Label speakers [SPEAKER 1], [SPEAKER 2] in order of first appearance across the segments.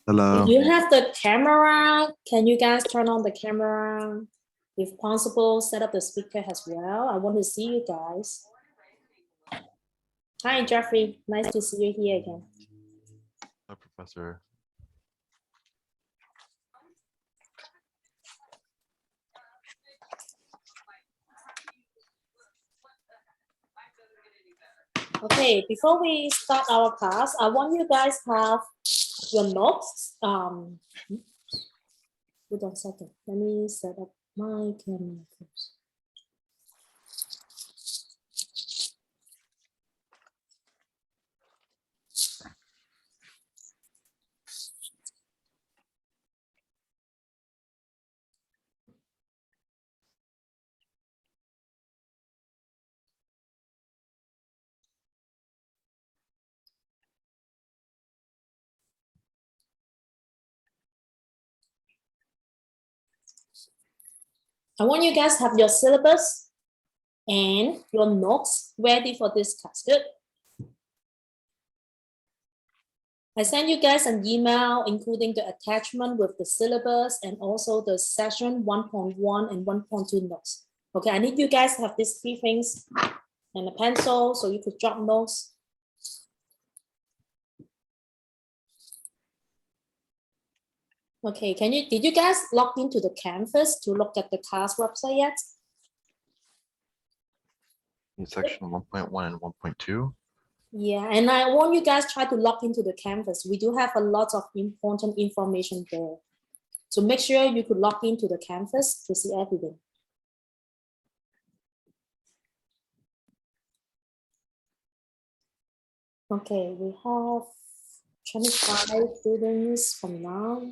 [SPEAKER 1] Hello.
[SPEAKER 2] If you have the camera, can you guys turn on the camera? If possible, set up the speaker as well. I want to see you guys. Hi, Jeffrey. Nice to see you here again.
[SPEAKER 1] Hi, Professor.
[SPEAKER 2] Okay, before we start our class, I want you guys have your notes. Hold on a second. Let me set up my camera first. I want you guys have your syllabus and your notes ready for this class. Good. I sent you guys an email including the attachment with the syllabus and also the session 1.1 and 1.2 notes. Okay, I need you guys to have these three things and a pencil so you could jot notes. Okay, did you guys log into the Canvas to look at the class website yet?
[SPEAKER 1] In section 1.1 and 1.2.
[SPEAKER 2] Yeah, and I want you guys try to log into the Canvas. We do have a lot of important information there. So make sure you could log into the Canvas to see everything. Okay, we have 25 students from now.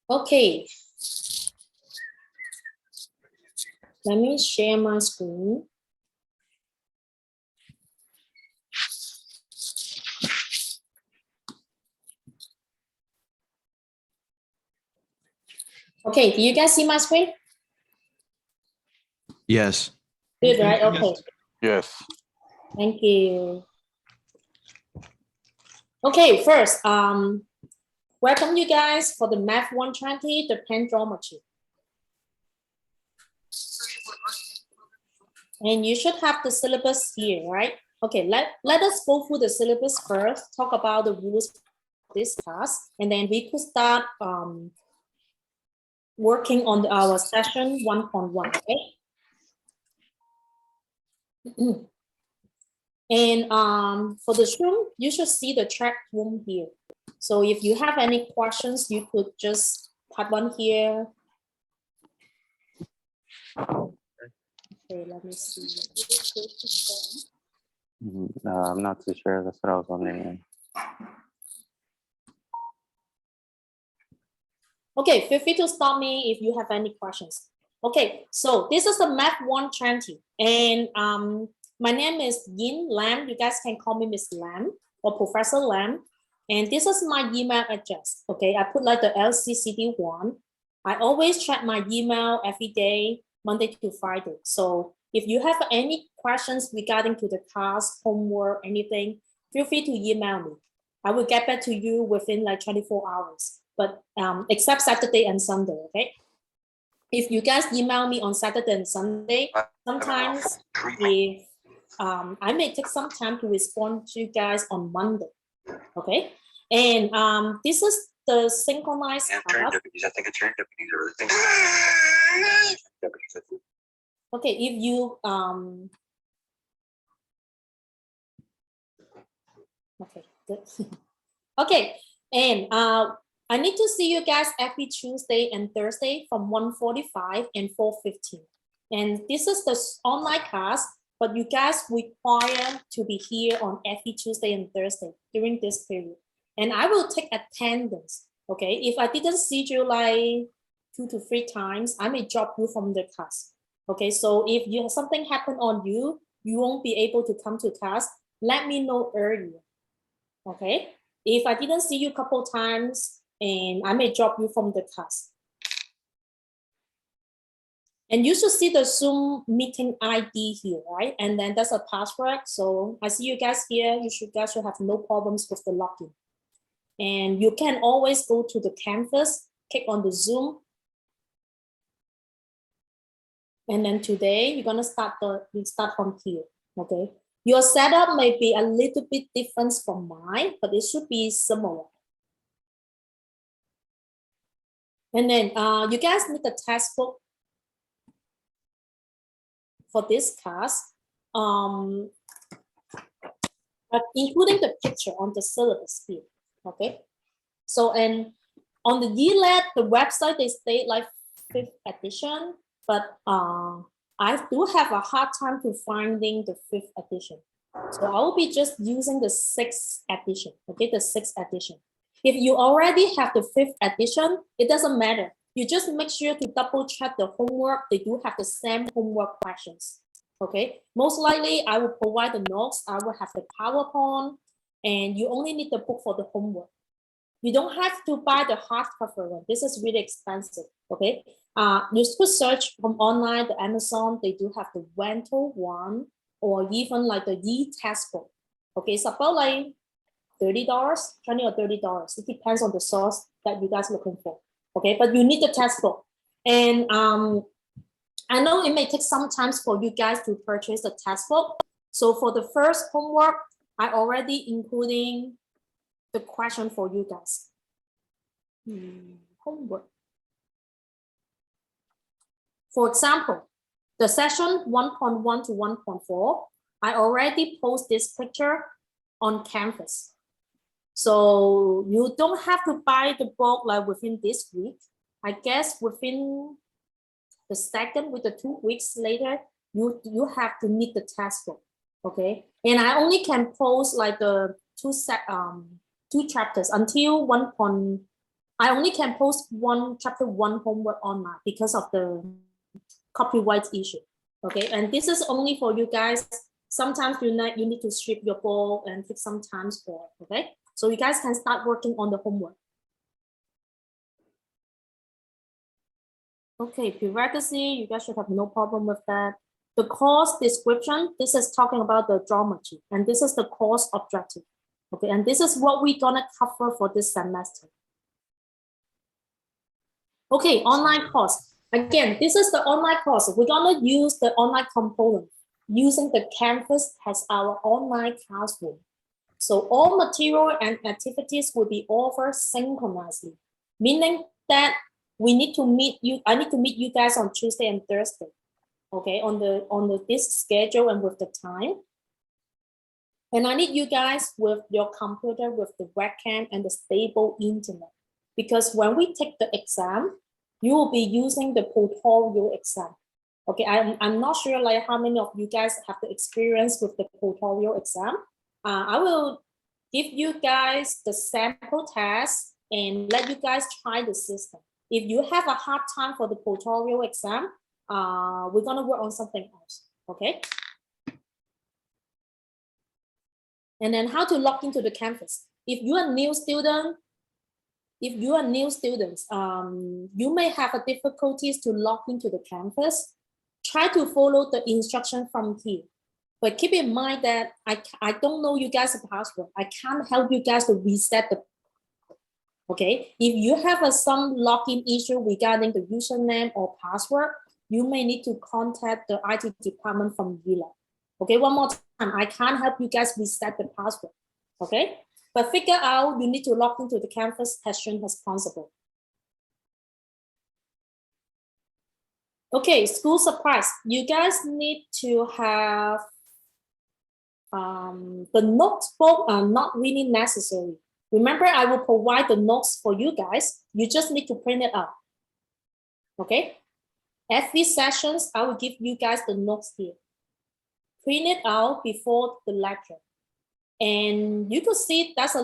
[SPEAKER 2] Okay. Let me share my screen. Okay, do you guys see my screen?
[SPEAKER 1] Yes.
[SPEAKER 2] Good, right? Okay.
[SPEAKER 1] Yes.
[SPEAKER 2] Thank you. Okay, first, welcome you guys for the Math 120, the pen draw machine. And you should have the syllabus here, right? Okay, let us go through the syllabus first, talk about the rules of this class, and then we could start working on our session 1.1, okay? And for the room, you should see the chat room here. So if you have any questions, you could just type one here. Okay, let me see.
[SPEAKER 3] I'm not too sure. That's what I was wondering.
[SPEAKER 2] Okay, feel free to stop me if you have any questions. Okay, so this is the Math 120. And my name is Yin Lam. You guys can call me Miss Lam or Professor Lam. And this is my email address. Okay, I put like the LCCD1. I always check my email every day, Monday to Friday. So if you have any questions regarding to the class, homework, anything, feel free to email me. I will get back to you within like 24 hours. But except Saturday and Sunday, okay? If you guys email me on Saturday and Sunday, sometimes if I may take some time to respond to you guys on Monday, okay? And this is the synchronized class. Okay, if you okay, good. Okay, and I need to see you guys every Tuesday and Thursday from 1:45 and 4:15. And this is the online class, but you guys require to be here on every Tuesday and Thursday during this period. And I will take attendance, okay? If I didn't see you like 2 to 3 times, I may drop you from the class, okay? So if you have something happen on you, you won't be able to come to class, let me know earlier, okay? If I didn't see you a couple times, and I may drop you from the class. And you should see the Zoom meeting ID here, right? And then that's a password. So I see you guys here. You guys should have no problems with the login. And you can always go to the canvas, click on the Zoom. And then today you're gonna start from here, okay? Your setup may be a little bit different from mine, but it should be similar. And then you guys need the textbook for this class, including the picture on the syllabus here, okay? So, and on the ELAD, the website, they state like 5th edition, but I do have a hard time to finding the 5th edition. So I will be just using the 6th edition, okay, the 6th edition. If you already have the 5th edition, it doesn't matter. You just make sure to double check the homework. They do have the same homework questions, okay? Most likely, I will provide the notes. I will have the PowerPoint, and you only need the book for the homework. You don't have to buy the hardcover one. This is really expensive, okay? You could search from online, the Amazon, they do have the rental one, or even like the e-textbook. Okay, it's about like $30, $20 or $30. It depends on the source that you guys are looking for. Okay, but you need the textbook. And I know it may take some time for you guys to purchase the textbook. So for the first homework, I already including the question for you guys. Homework. For example, the session 1.1 to 1.4, I already post this picture on Canvas. So you don't have to buy the book like within this week. I guess within the second, with the 2 weeks later, you have to need the textbook, okay? And I only can post like the two chapters until I only can post chapter 1 homework online because of the copyright issue, okay? And this is only for you guys. Sometimes you need to strip your book and take some time for it, okay? So you guys can start working on the homework. Okay, prerequisite, you guys should have no problem with that. The course description, this is talking about the geometry, and this is the course objective. Okay, and this is what we're gonna cover for this semester. Okay, online course. Again, this is the online course. We're gonna use the online component using the Canvas as our online classroom. So all material and activities will be offered synchronously, meaning that we need to meet you. I need to meet you guys on Tuesday and Thursday, okay, on this schedule and with the time. And I need you guys with your computer, with the webcam and the stable internet, because when we take the exam, you will be using the portfolio exam. Okay, I'm not sure like how many of you guys have the experience with the portfolio exam. I will give you guys the sample test and let you guys try the system. If you have a hard time for the portfolio exam, we're gonna work on something else, okay? And then how to log into the Canvas. If you are a new student, you may have a difficulties to log into the Canvas. Try to follow the instruction from here. But keep in mind that I don't know you guys' password. I can't help you guys to reset the, okay? If you have some login issue regarding the username or password, you may need to contact the IT department from VLAB. Okay, one more time, I can't help you guys reset the password, okay? But figure out you need to log into the Canvas as soon as possible. Okay, school supplies. You guys need to have the notebook are not really necessary. Remember, I will provide the notes for you guys. You just need to print it out. Okay? Every sessions, I will give you guys the notes here. Print it out before the lecture. And you can see that's a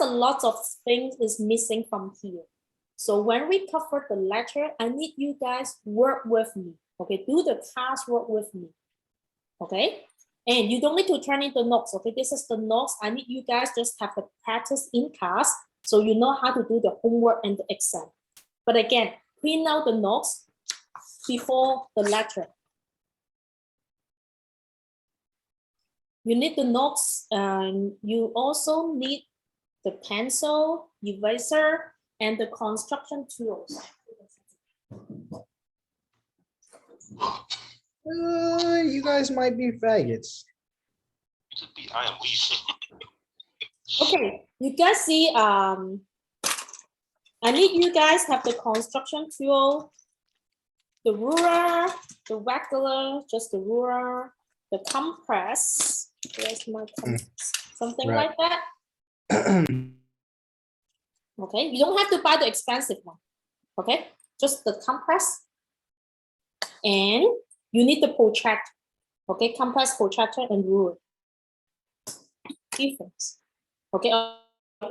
[SPEAKER 2] lot of things is missing from here. So when we cover the lecture, I need you guys work with me. Okay, do the classwork with me. Okay? And you don't need to turn in the notes, okay? This is the notes. I need you guys just have the practice in class so you know how to do the homework and the exam. But again, print out the notes before the letter. You need the notes, and you also need the pencil, eraser, and the construction tools.
[SPEAKER 4] You guys might be faggots.
[SPEAKER 5] I am weak.
[SPEAKER 2] Okay, you guys see, I need you guys have the construction tool, the ruler, the regular, just the ruler, the compress. Where's my compress? Something
[SPEAKER 4] Right.
[SPEAKER 2] like that. Okay, you don't have to buy the expensive one. Okay, just the compress. And you need the protractor. Okay, compress, protractor, and ruler. Difference. Okay, a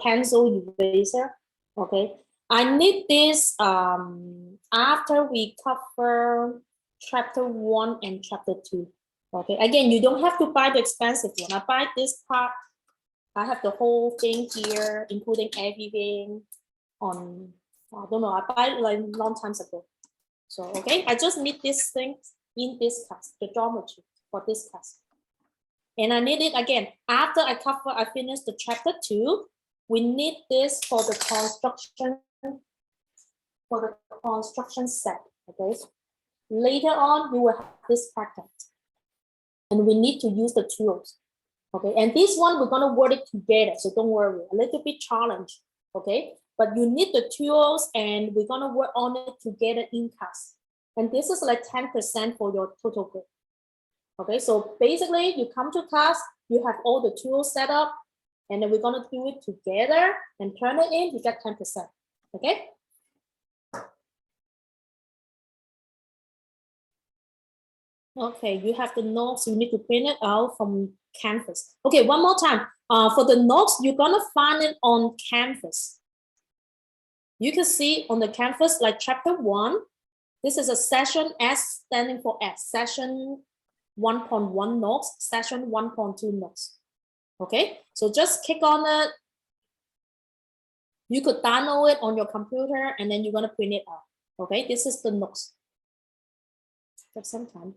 [SPEAKER 2] pencil, eraser. Okay, I need this after we cover chapter 1 and chapter 2. Okay, again, you don't have to buy the expensive one. I buy this part. I have the whole thing here, including everything on, I don't know, I buy it like long time ago. So, okay, I just need this thing in this class, the geometry for this class. And I need it again, after I finish the chapter 2, we need this for the construction set, okay? Later on, you will have this pattern. And we need to use the tools, okay? And this one, we're gonna work it together, so don't worry, a little bit challenge, okay? But you need the tools and we're gonna work on it together in class. And this is like 10% for your total grade. Okay, so basically you come to class, you have all the tools set up, and then we're gonna do it together and turn it in, you get 10%, okay? Okay, you have the notes, you need to print it out from Canvas. Okay, one more time. For the notes, you're gonna find it on Canvas. You can see on the Canvas, like chapter 1, this is a session S standing for S, session 1.1 notes, session 1.2 notes. Okay, so just click on it. You could download it on your computer and then you're gonna print it out. Okay, this is the notes. Take some time.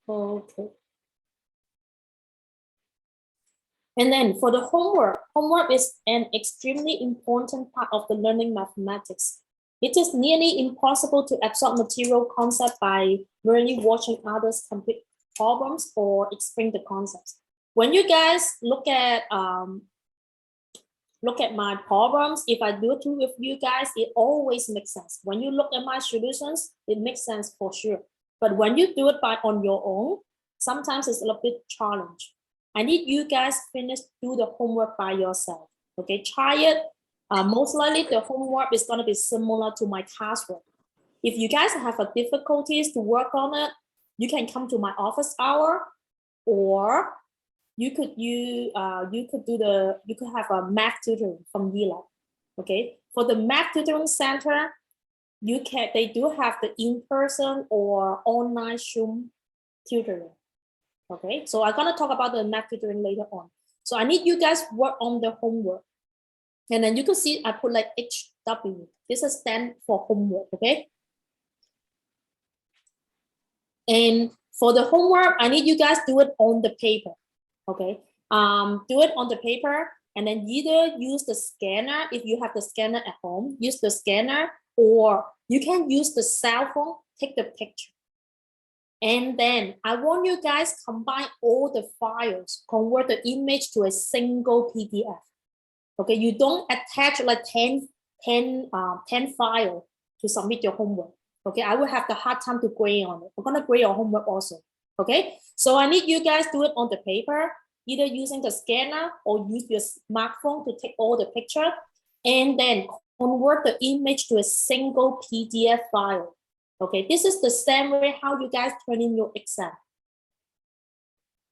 [SPEAKER 2] Okay. And then for the homework is an extremely important part of the learning mathematics. It is nearly impossible to absorb material concept by merely watching others complete problems or explain the concepts. When you guys look at my problems, if I do it with you guys, it always makes sense. When you look at my solutions, it makes sense for sure. But when you do it on your own, sometimes it's a little bit challenge. I need you guys do the homework by yourself. Okay, try it. Most likely the homework is going to be similar to my classwork. If you guys have a difficulties to work on it, you can come to my office hour, or you could have a math tutoring from VLab. Okay, for the math tutoring center, they do have the in-person or online Zoom tutoring. Okay, so I'm gonna talk about the math tutoring later on. So I need you guys work on the homework. And then you can see I put like HW. This is stand for homework, okay? And for the homework, I need you guys do it on the paper, okay? Do it on the paper and then either use the scanner, if you have the scanner at home, use the scanner, or you can use the cell phone, take the picture. And then I want you guys combine all the files, convert the image to a single PDF. Okay, you don't attach like 10 files to submit your homework. Okay, I will have the hard time to grade on it. I'm gonna grade your homework also. Okay, so I need you guys do it on the paper, either using the scanner or use your smartphone to take all the picture, and then convert the image to a single PDF file. Okay, this is the same way how you guys turn in your exam.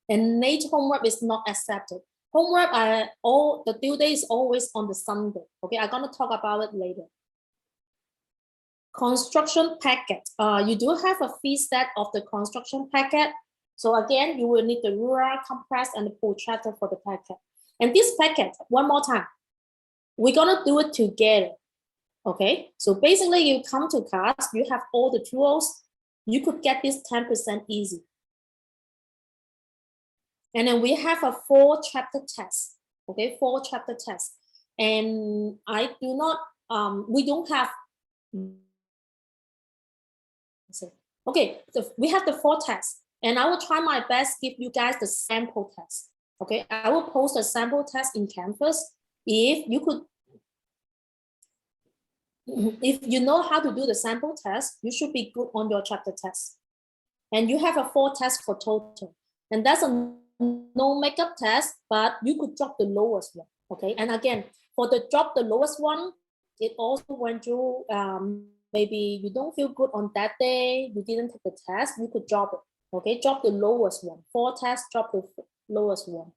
[SPEAKER 2] And late homework is not accepted. Homework, the due date is always on the Sunday. Okay, I'm gonna talk about it later. Construction packet. You do have a free set of the construction packet. So again, you will need the ruler, compress, and the protractor for the packet. And this packet, one more time, we're gonna do it together. Okay, so basically you come to class, you have all the tools, you could get this 10% easy. And then we have a 4-chapter test, okay, 4-chapter test. And I do not, we don't have, okay, so we have the 4 tests, and I will try my best give you guys the sample test. Okay, I will post a sample test in Canvas. If you could, if you know how to do the sample test, you should be good on your chapter test. And you have a 4 tests for total. And that's a no makeup test, but you could drop the lowest one. Okay, and again, for the drop the lowest one, it also went through, maybe you don't feel good on that day, you didn't take the test, you could drop it. Okay, drop the lowest one. 4 tests, drop the lowest one.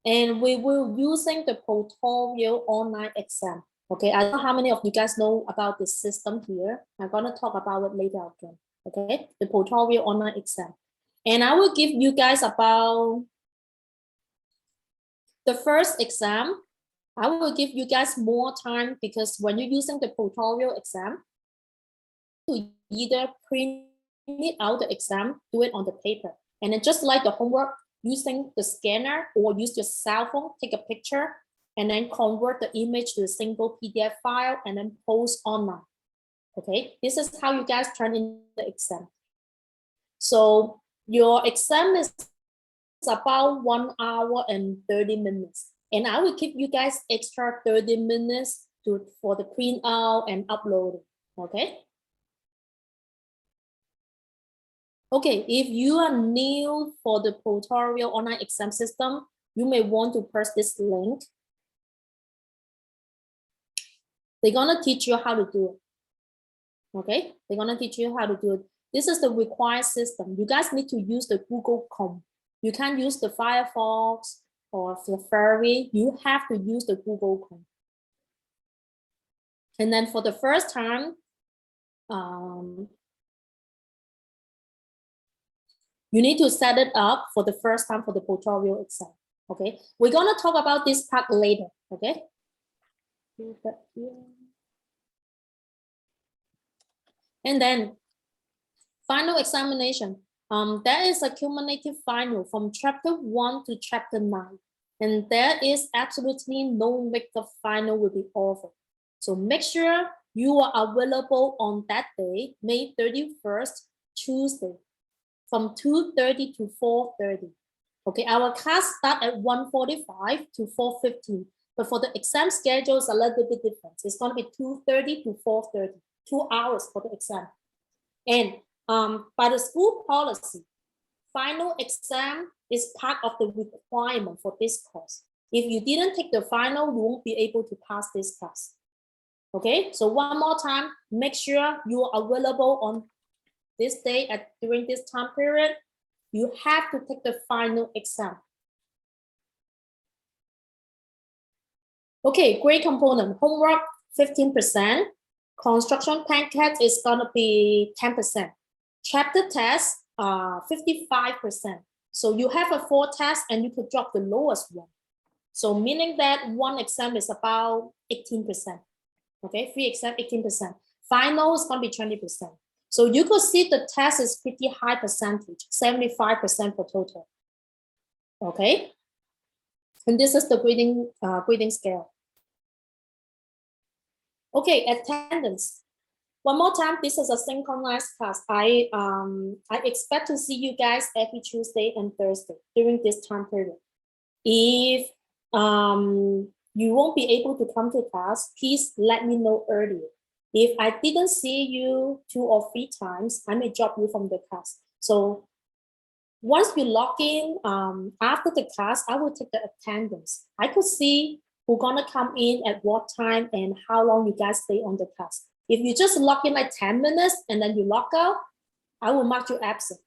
[SPEAKER 2] And we will using the tutorial online exam. Okay, I don't know how many of you guys know about this system here. I'm gonna talk about it later again. Okay, the tutorial online exam. And I will give you guys about the first exam. I will give you guys more time because when you're using the tutorial exam, to either print it out the exam, do it on the paper. And then just like the homework, using the scanner or use your cell phone, take a picture, and then convert the image to a single PDF file and then post online. Okay, this is how you guys turn in the exam. So your exam is about 1 hour and 30 minutes. And I will give you guys extra 30 minutes for the print out and uploading. Okay. Okay, if you are new for the tutorial online exam system, you may want to press this link. They're gonna teach you how to do it. Okay, they're gonna teach you how to do it. This is the required system. You guys need to use the Google Chrome. You can't use the Firefox or Safari. You have to use the Google Chrome. And then for the first time, you need to set it up for the first time for the tutorial exam. Okay, we're gonna talk about this part later. Okay. And then final examination. There is a cumulative final from chapter 1 to chapter 9. And there is absolutely no makeup final will be offered. So make sure you are available on that day, May 31st, Tuesday, from 2:30 to 4:30. Okay, our class start at 1:45 to 4:15. But for the exam schedule, it's a little bit different. It's going to be 2:30 to 4:30, 2 hours for the exam. And by the school policy, final exam is part of the requirement for this course. If you didn't take the final, you won't be able to pass this class. Okay, so one more time, make sure you are available on this day during this time period. You have to take the final exam. Okay, grade component, homework 15%, construction pancake is gonna be 10%. Chapter test, 55%. So you have a 4 test and you could drop the lowest one. So meaning that one exam is about 18%. Okay, 3 exam, 18%. Final is gonna be 20%. So you could see the test is pretty high percentage, 75% for total. Okay, and this is the grading scale. Okay, attendance. One more time, this is a synchronized class. I expect to see you guys every Tuesday and Thursday during this time period. If you won't be able to come to class, please let me know earlier. If I didn't see you 2 or 3 times, I may drop you from the class. So once you log in, after the class, I will take the attendance. I could see who's gonna come in at what time and how long you guys stay on the class. If you just log in like 10 minutes and then you log out, I will mark you absent.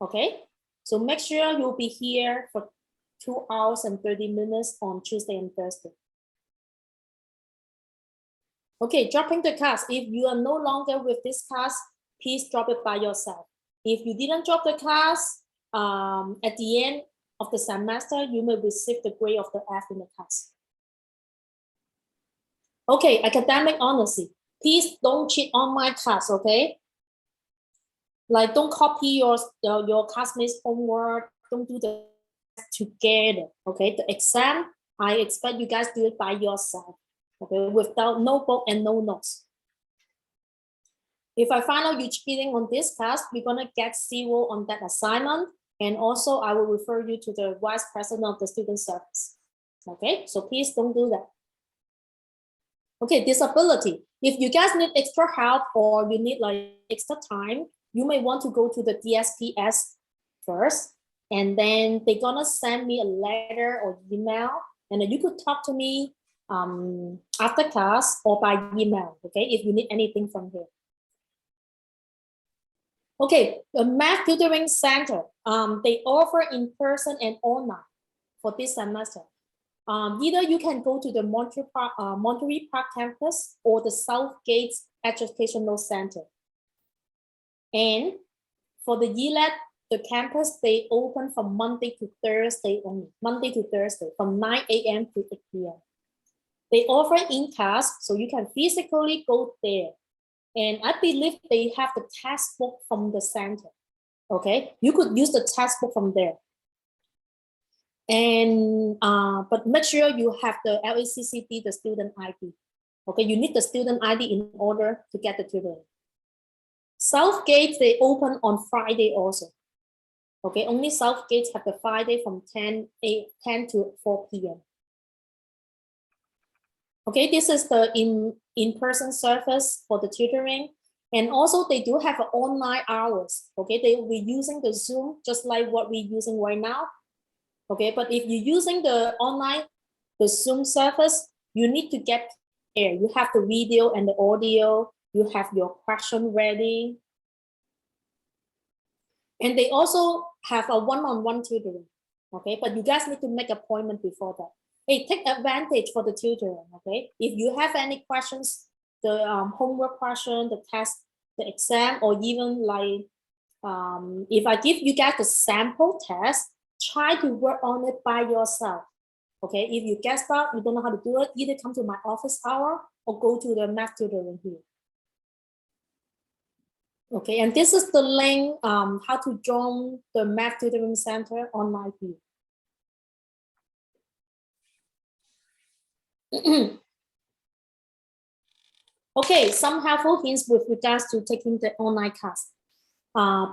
[SPEAKER 2] Okay, so make sure you'll be here for 2 hours and 30 minutes on Tuesday and Thursday. Okay, dropping the class. If you are no longer with this class, please drop it by yourself. If you didn't drop the class, at the end of the semester, you may receive the grade of the F in the class. Okay, academic honesty. Please don't cheat on my class, okay? Like don't copy your classmates' homework. Don't do the together, okay? The exam, I expect you guys do it by yourself, okay? Without notebook and no notes. If I find out you cheating on this class, we're gonna get 0 on that assignment. And also I will refer you to the vice president of the student service. Okay, so please don't do that. Okay, disability. If you guys need extra help or you need like extra time, you may want to go to the DSPS first, and then they're gonna send me a letter or email, and then you could talk to me after class or by email, okay, if you need anything from here. Okay, the Math Tutoring Center, they offer in-person and online for this semester. Either you can go to the Monterey Park campus or the Southgate Educational Center. And for the YLET, the campus, they open from Monday to Thursday only, Monday to Thursday from 9 a.m. to 8 p.m. They offer in-class, so you can physically go there. And I believe they have the textbook from the center, okay? You could use the textbook from there. And, but make sure you have the LACCT, the student ID. Okay, you need the student ID in order to get the tutoring. Southgate, they open on Friday also. Okay, only Southgate have the Friday from 10 to 4 p.m. Okay, this is the in-person service for the tutoring. And also they do have online hours. Okay, they will be using the Zoom just like what we're using right now. Okay, but if you're using the online, the Zoom service, you need to get there. You have the video and the audio. You have your question ready. And they also have a one-on-one tutoring. Okay, but you guys need to make an appointment before that. Hey, take advantage for the tutoring, okay? If you have any questions, the homework question, the test, the exam, or even like, if I give you guys the sample test, try to work on it by yourself, okay? If you get stuck, you don't know how to do it, either come to my office hour or go to the math tutoring here. Okay, and this is the link, how to join the Math Tutoring Center online here. Okay, some helpful hints with regards to taking the online class.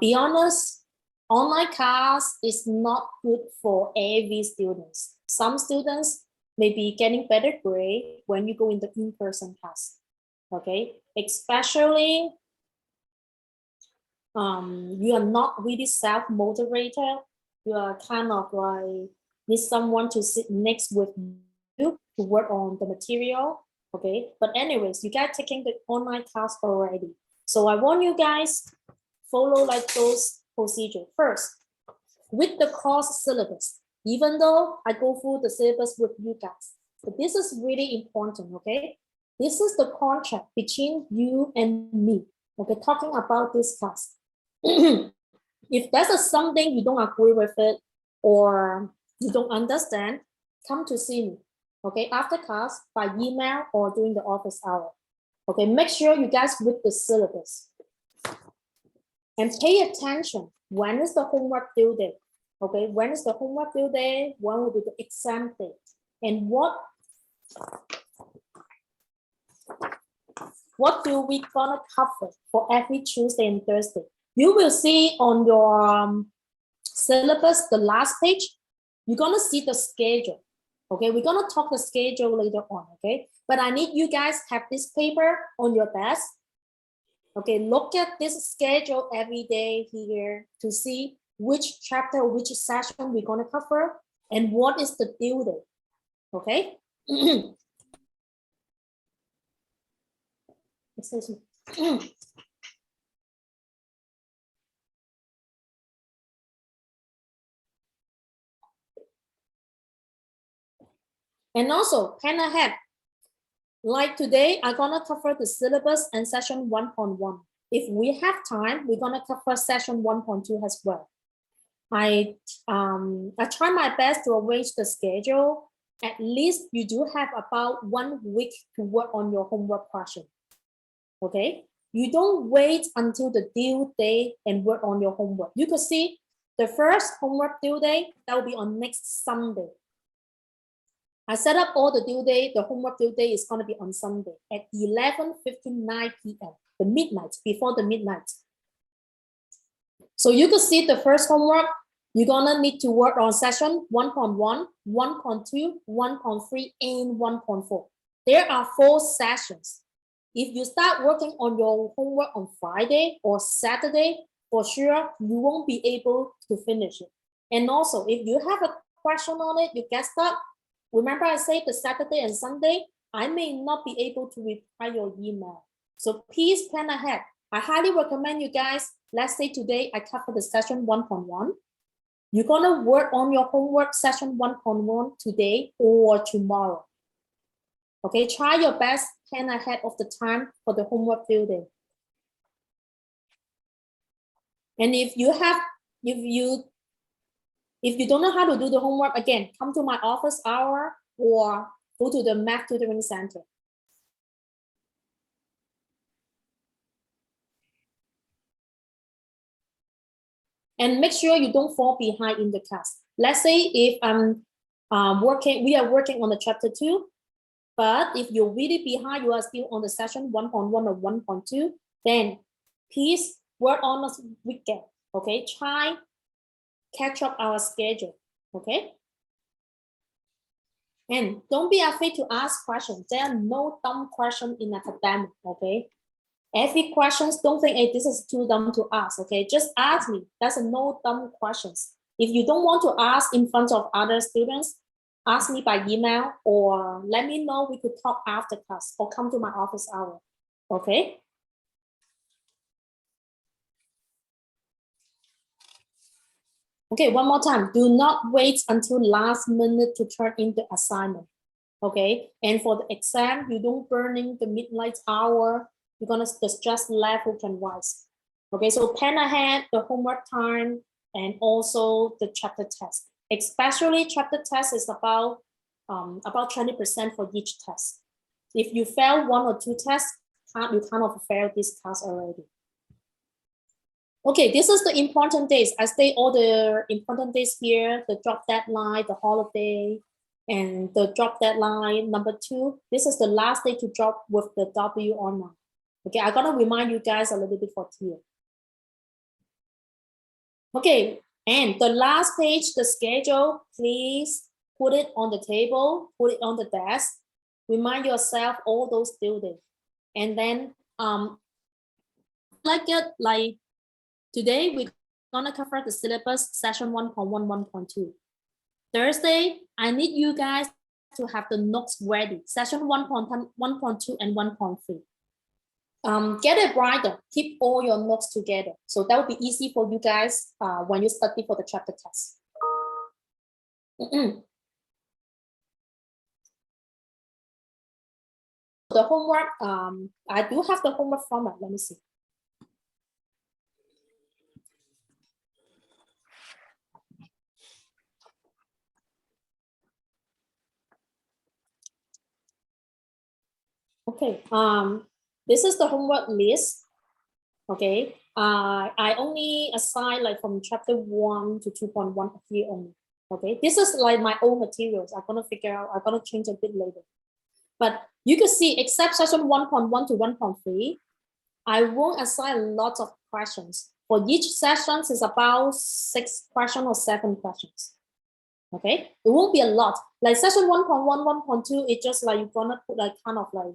[SPEAKER 2] Be honest, online class is not good for every student. Some students may be getting better grade when you go in the in-person class. Okay, especially you are not really self-motivated. You are kind of like need someone to sit next with you to work on the material. Okay, but anyways, you guys taking the online class already. So I want you guys follow like those procedures. First, with the course syllabus, even though I go through the syllabus with you guys, but this is really important, okay? This is the contract between you and me, okay? Talking about this class. If there's something you don't agree with it or you don't understand, come to see me. Okay, after class, by email or during the office hour. Okay, make sure you guys read the syllabus. And pay attention, when is the homework due date? Okay, when is the homework due date? When will be the exam date? And what do we gonna cover for every Tuesday and Thursday? You will see on your syllabus, the last page, you're gonna see the schedule. Okay, we're gonna talk the schedule later on, okay? But I need you guys have this paper on your desk. Okay, look at this schedule every day here to see which chapter, which session we're gonna cover and what is the due date, okay? Excuse me. And also, plan ahead. Like today, I'm gonna cover the syllabus and session 1.1. If we have time, we're gonna cover session 1.2 as well. I try my best to arrange the schedule at least you do have about 1 week to work on your homework question. Okay, you don't wait until the due date and work on your homework. You could see the first homework due date that will be on next Sunday. I set up all the due date. The homework due date is going to be on Sunday at 11:59 p.m. the midnight, before the midnight. So you could see the first homework. You're gonna need to work on session 1.1, 1.2, 1.3, and 1.4. There are 4 sessions. If you start working on your homework on Friday or Saturday, for sure, you won't be able to finish it. And also, if you have a question on it, you get stuck. Remember I said the Saturday and Sunday, I may not be able to reply your email. So please plan ahead. I highly recommend you guys, let's say today I cover the session 1.1. You're gonna work on your homework session 1.1 today or tomorrow. Okay, try your best, plan ahead of the time for the homework due day. And if you don't know how to do the homework, again, come to my office hour or go to the Math Tutoring Center. And make sure you don't fall behind in the class. Let's say if we are working on the chapter 2, but if you're really behind, you are still on the session 1.1 or 1.2, then please work on this weekend, okay? Try catch up our schedule, okay? And don't be afraid to ask questions. There are no dumb questions in academic, okay? Every questions, don't think, hey, this is too dumb to ask, okay? Just ask me. That's no dumb questions. If you don't want to ask in front of other students, ask me by email or let me know. We could talk after class or come to my office hour, okay? Okay, one more time. Do not wait until last minute to turn in the assignment, okay? And for the exam, you don't burn in the midnight hour. You're gonna just left hook and wise. Okay, so plan ahead the homework time and also the chapter test. Especially chapter test is about 20% for each test. If you fail 1 or 2 tests, you kind of failed this class already. Okay, this is the important days. I state all the important days here, the drop deadline, the holiday, and the drop deadline. Number 2, this is the last day to drop with the W online. Okay, I'm gonna remind you guys a little bit for here. Okay, and the last page, the schedule, please put it on the table, put it on the desk. Remind yourself all those due dates. And then like today, we're gonna cover the syllabus session 1.1, 1.2. Thursday, I need you guys to have the notes ready. Session 1.1, 1.2, and 1.3. Get it right, keep all your notes together. So that will be easy for you guys when you study for the chapter test. The homework, I do have the homework format. Let me see. Okay, this is the homework list. Okay, I only assign like from chapter 1 to 2.1 here only. Okay, this is like my own materials. I'm gonna figure out, I'm gonna change a bit later. But you can see, except session 1.1 to 1.3, I won't assign lots of questions. For each session is about 6 questions or 7 questions. Okay, it won't be a lot. Like session 1.1, 1.2, it's just like you're gonna put like kind of like,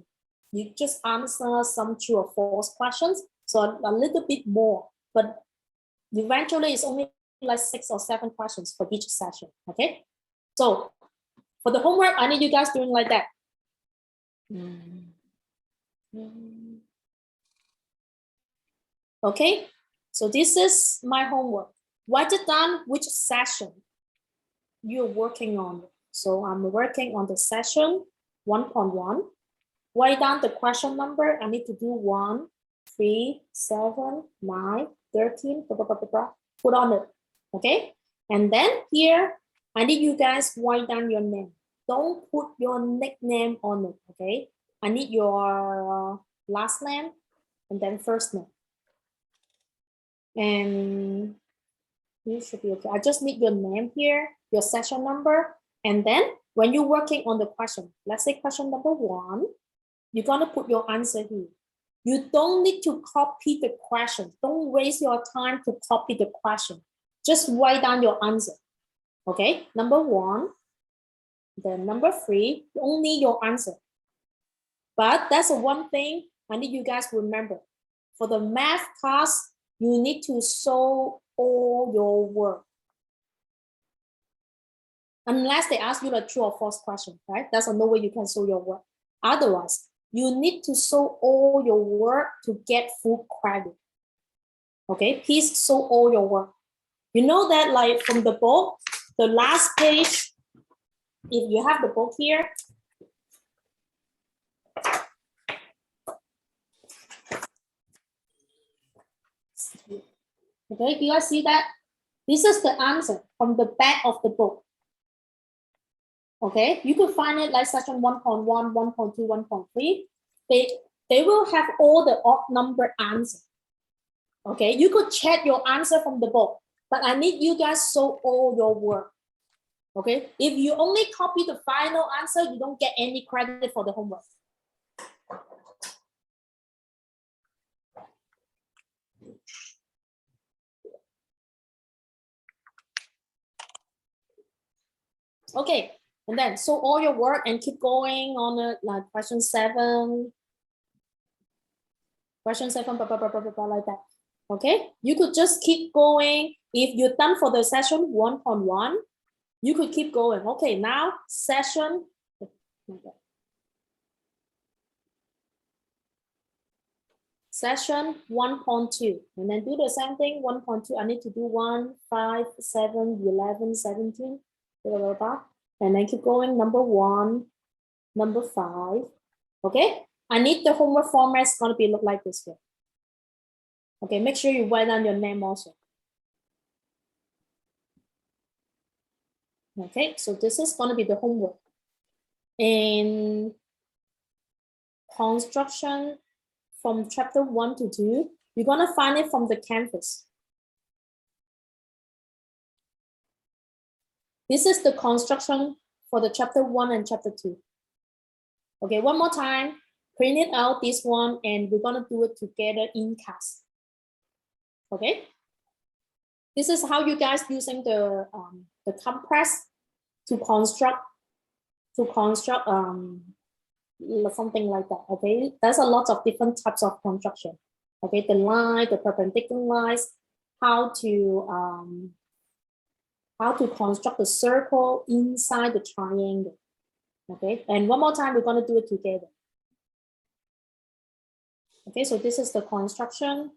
[SPEAKER 2] you just answer some true or false questions. So a little bit more, but eventually it's only like 6 or 7 questions for each session, okay? So for the homework, I need you guys doing like that. Okay, so this is my homework. Write it down which session you're working on. So I'm working on the session 1.1. Write down the question number. I need to do 1, 3, 7, 9, 13, blah, blah, blah, blah, blah. Put on it, okay? And then here, I need you guys write down your name. don't put your nickname on it, okay? I need your last name and then first name. And you should be okay. I just need your name here, your session number, and then when you're working on the question, let's say question number 1, you're gonna put your answer here. You don't need to copy the question. Don't waste your time to copy the question. Just write down your answer. Okay, number 1, then number 3, only your answer. But that's the one thing I need you guys to remember. For the math class, you need to show all your work. Unless they ask you a true or false question, right? That's no way you can show your work. Otherwise, you need to show all your work to get full credit. Okay, please show all your work. You know that like from the book, the last page, if you have the book here, okay, do you guys see that? This is the answer from the back of the book. Okay, you could find it like section 1.1, 1.2, 1.3. They will have all the odd number answer. Okay, you could check your answer from the book, but I need you guys show all your work. Okay, if you only copy the final answer, you don't get any credit for the homework. Okay, and then show all your work and keep going on like question 7. Question 7, blah, blah, blah, blah, blah, blah, like that. Okay, you could just keep going. If you're done for the session 1.1, you could keep going. Okay, now session 1.2, and then do the same thing. 1.2, I need to do 1, 5, 7, 11, 17, blah, blah, blah, and then keep going. Number 1, number 5. Okay, I need the homework format is going to be look like this way. Okay, make sure you write down your name also. Okay, so this is going to be the homework. And construction from chapter 1 to 2, you're going to find it from the canvas. This is the construction for the chapter 1 and chapter 2. Okay, one more time, print it out, this one, and we're going to do it together in class. Okay, this is how you guys using the compress to construct something like that. Okay, there's a lot of different types of construction. Okay, the line, the perpendicular lines, how to construct the circle inside the triangle. Okay, and one more time, we're going to do it together. Okay, so this is the construction.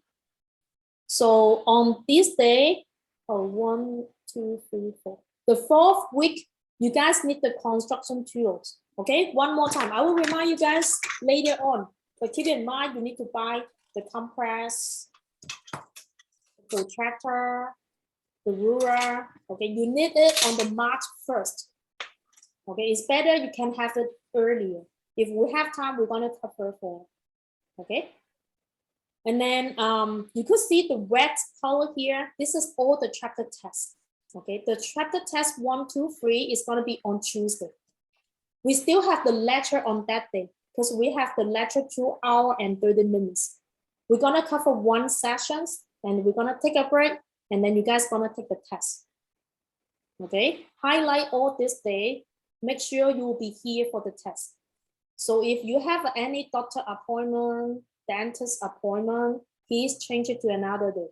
[SPEAKER 2] So on this day, 1, 2, 3, 4. The 4th week, you guys need the construction tools. Okay, one more time. I will remind you guys later on, but keep in mind you need to buy the compress, the protractor, the ruler. Okay, you need it on the March 1st. Okay, it's better you can have it earlier. If we have time, we're going to cover for. Okay. And then you could see the red color here. This is all the chapter tests. Okay, the chapter test 1, 2, 3 is going to be on Tuesday. We still have the lecture on that day because we have the lecture 2 hours and 30 minutes. We're going to cover 1 session and we're going to take a break and then you guys going to take the test. Okay, highlight all this day. Make sure you will be here for the test. So if you have any doctor appointment, dentist appointment, please change it to another day.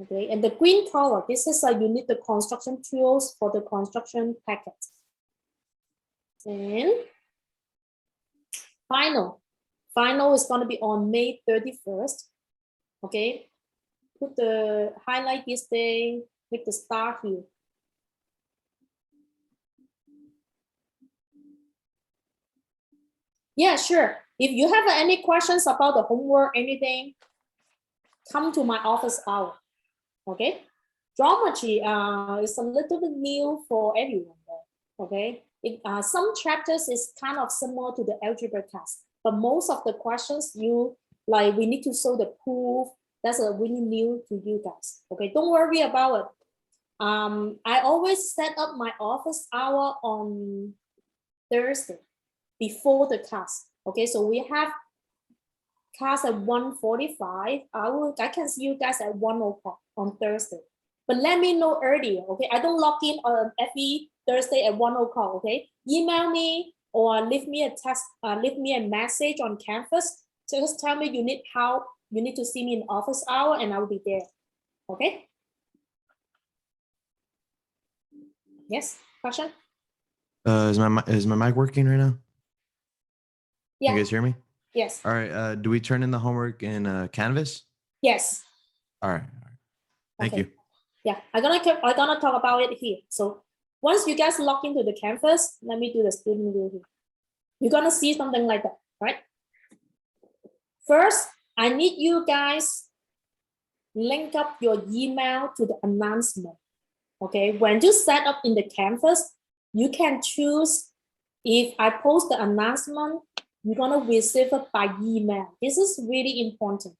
[SPEAKER 2] Okay, and the green color, this is you need the construction tools for the construction packet. And final is going to be on May 31st. Okay, put the highlight this day, make the star here. Yeah, sure. If you have any questions about the homework, anything, come to my office hour. Okay. Geometry is a little bit new for everyone. Okay, some chapters is kind of similar to the algebra class, but most of the questions we need to show the proof. That's a really new to you guys. Okay, don't worry about it. I always set up my office hour on Thursday before the class. Okay, so we have class at 1:45. I can see you guys at 1 o'clock on Thursday. But let me know earlier. Okay, I don't log in on every Thursday at 1 o'clock. Okay, email me or leave me a text, leave me a message on Canvas. So just tell me you need to see me in office hour, and I'll be there. Okay. Yes. Question.
[SPEAKER 1] Is my mic working right now?
[SPEAKER 2] Yeah.
[SPEAKER 1] You guys hear me?
[SPEAKER 2] Yes.
[SPEAKER 1] All right. Do we turn in the homework in Canvas?
[SPEAKER 2] Yes.
[SPEAKER 1] All right. Thank you.
[SPEAKER 2] Yeah, I'm gonna talk about it here. So once you guys log into the Canvas, let me do the student view here. You're gonna see something like that, right? First, I need you guys link up your email to the announcement. Okay, when you set up in the Canvas, you can choose if I post the announcement, you're gonna receive it by email. This is really important.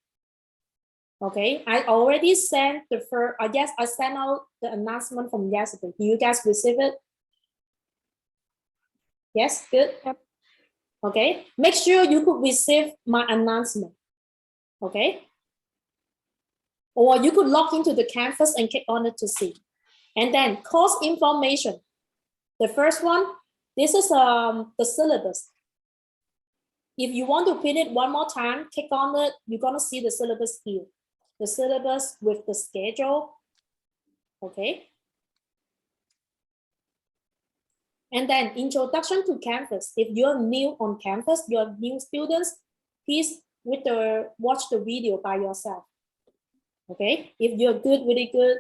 [SPEAKER 2] Okay, I already sent the first, I guess I sent out the announcement from yesterday. Do you guys receive it? Yes, good. Yep. Okay, make sure you could receive my announcement. Okay. Or you could log into the Canvas and click on it to see. And then course information. The first one, this is the syllabus. If you want to print it one more time, click on it. You're gonna see the syllabus here. The syllabus with the schedule. Okay. And then introduction to Canvas. If you're new on Canvas, you're new students, please watch the video by yourself. Okay. If you're good, really good,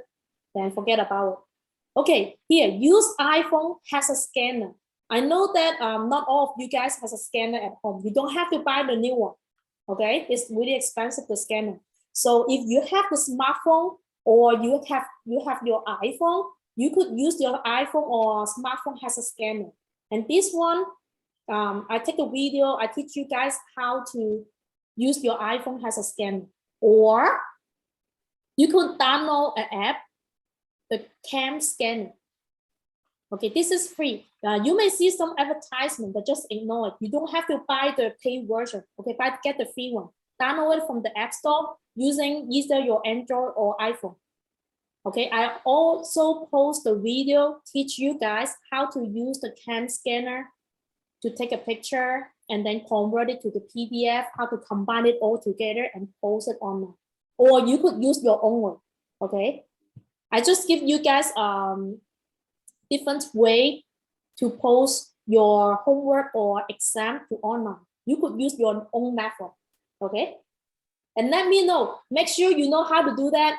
[SPEAKER 2] then forget about it. Okay. Here, use iPhone has a scanner. I know that not all of you guys has a scanner at home. You don't have to buy the new one. Okay. It's really expensive, the scanner. So if you have the smartphone or you have your iPhone, you could use your iPhone or smartphone has a scanner. And this one, I take a video, I teach you guys how to use your iPhone has a scanner. Or you could download an app, the Cam Scanner. Okay, this is free. You may see some advertisement, but just ignore it. You don't have to buy the paid version. Okay, get the free one. Download it from the App Store using either your Android or iPhone. Okay, I also post a video teach you guys how to use the Cam Scanner to take a picture and then convert it to the PDF, how to combine it all together and post it online. Or you could use your own one. Okay, I just give you guys different way to post your homework or exam to online. You could use your own method. Okay, and let me know. Make sure you know how to do that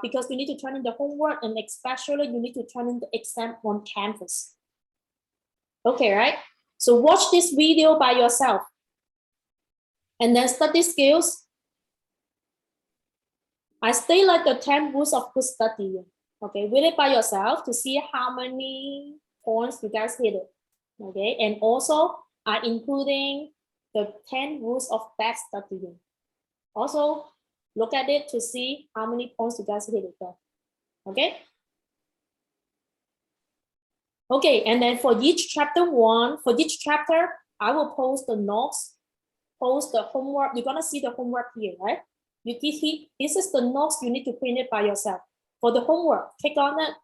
[SPEAKER 2] because you need to turn in the homework, and especially you need to turn in the exam on Canvas. Okay, right? So watch this video by yourself and then study skills. I stay like the 10 rules of good study. Okay, read it by yourself to see how many points you guys hit it. Okay, and also I'm including the 10 rules of bad studying. Also, look at it to see how many points you guys hit it there. Okay. Okay, and then for each chapter I will post the notes, post the homework. You're gonna see the homework here, right? This is the notes you need to print it by yourself. For the homework, click on it.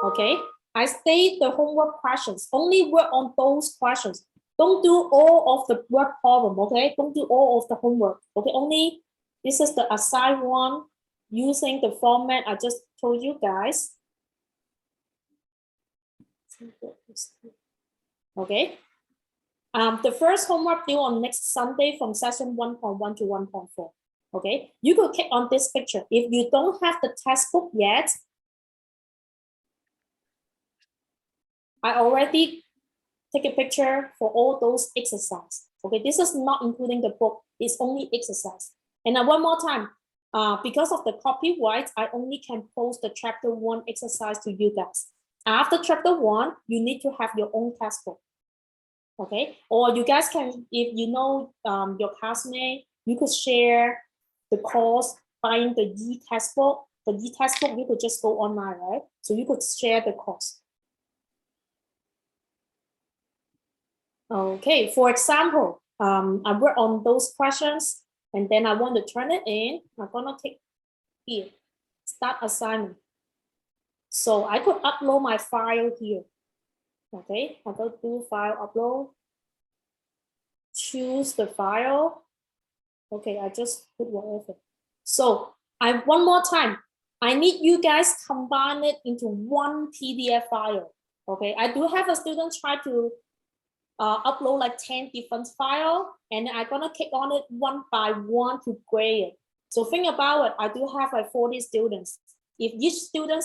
[SPEAKER 2] Okay, I state the homework questions. Only work on those questions. Don't do all of the work problem, okay? Don't do all of the homework, okay? Only this is the assigned one using the format I just told you guys. Okay. The first homework due on next Sunday from session 1.1 to 1.4. Okay, you could click on this picture. If you don't have the textbook yet, I already take a picture for all those exercises. Okay, this is not including the book, it's only exercise. And then one more time, because of the copyright, I only can post the chapter 1 exercise to you guys. After chapter 1, you need to have your own textbook. Okay, or you guys can, if you know your classmate, you could share the course buying the e-textbook. The e-textbook, you could just go online, right? So you could share the course. Okay, for example, I work on those questions and then I want to turn it in. I'm gonna take here, start assignment. So I could upload my file here. Okay, I go to file upload, choose the file. Okay, I just put whatever. So one more time, I need you guys combine it into one PDF file. Okay, I do have a student try to upload like 10 different files, and I'm gonna click on it one by one to grade it. So think about it, I do have like 40 students. If each student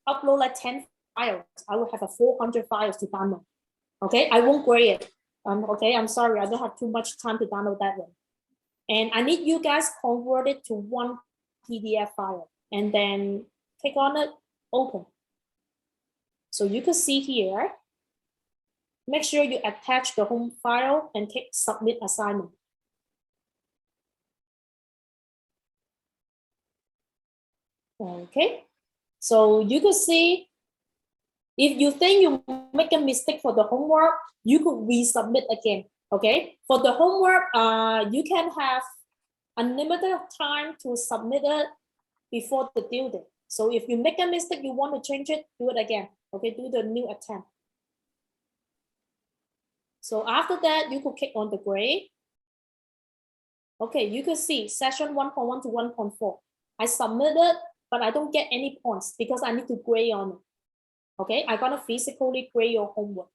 [SPEAKER 2] upload like 10 files, I will have 400 files to download. Okay, I won't grade it. Okay, I'm sorry, I don't have too much time to download that one. And I need you guys convert it to one PDF file and then click on it, open. So you can see here, make sure you attach the home file and click submit assignment. Okay, so you can see, if you think you make a mistake for the homework, you could resubmit again. Okay, for the homework, you can have unlimited time to submit it before the due date. So if you make a mistake, you want to change it, do it again. Okay, do the new attempt. So after that, you could click on the grade. Okay, you can see session 1.1 to 1.4. I submitted, but I don't get any points because I need to grade on it. Okay, I'm gonna physically grade your homework.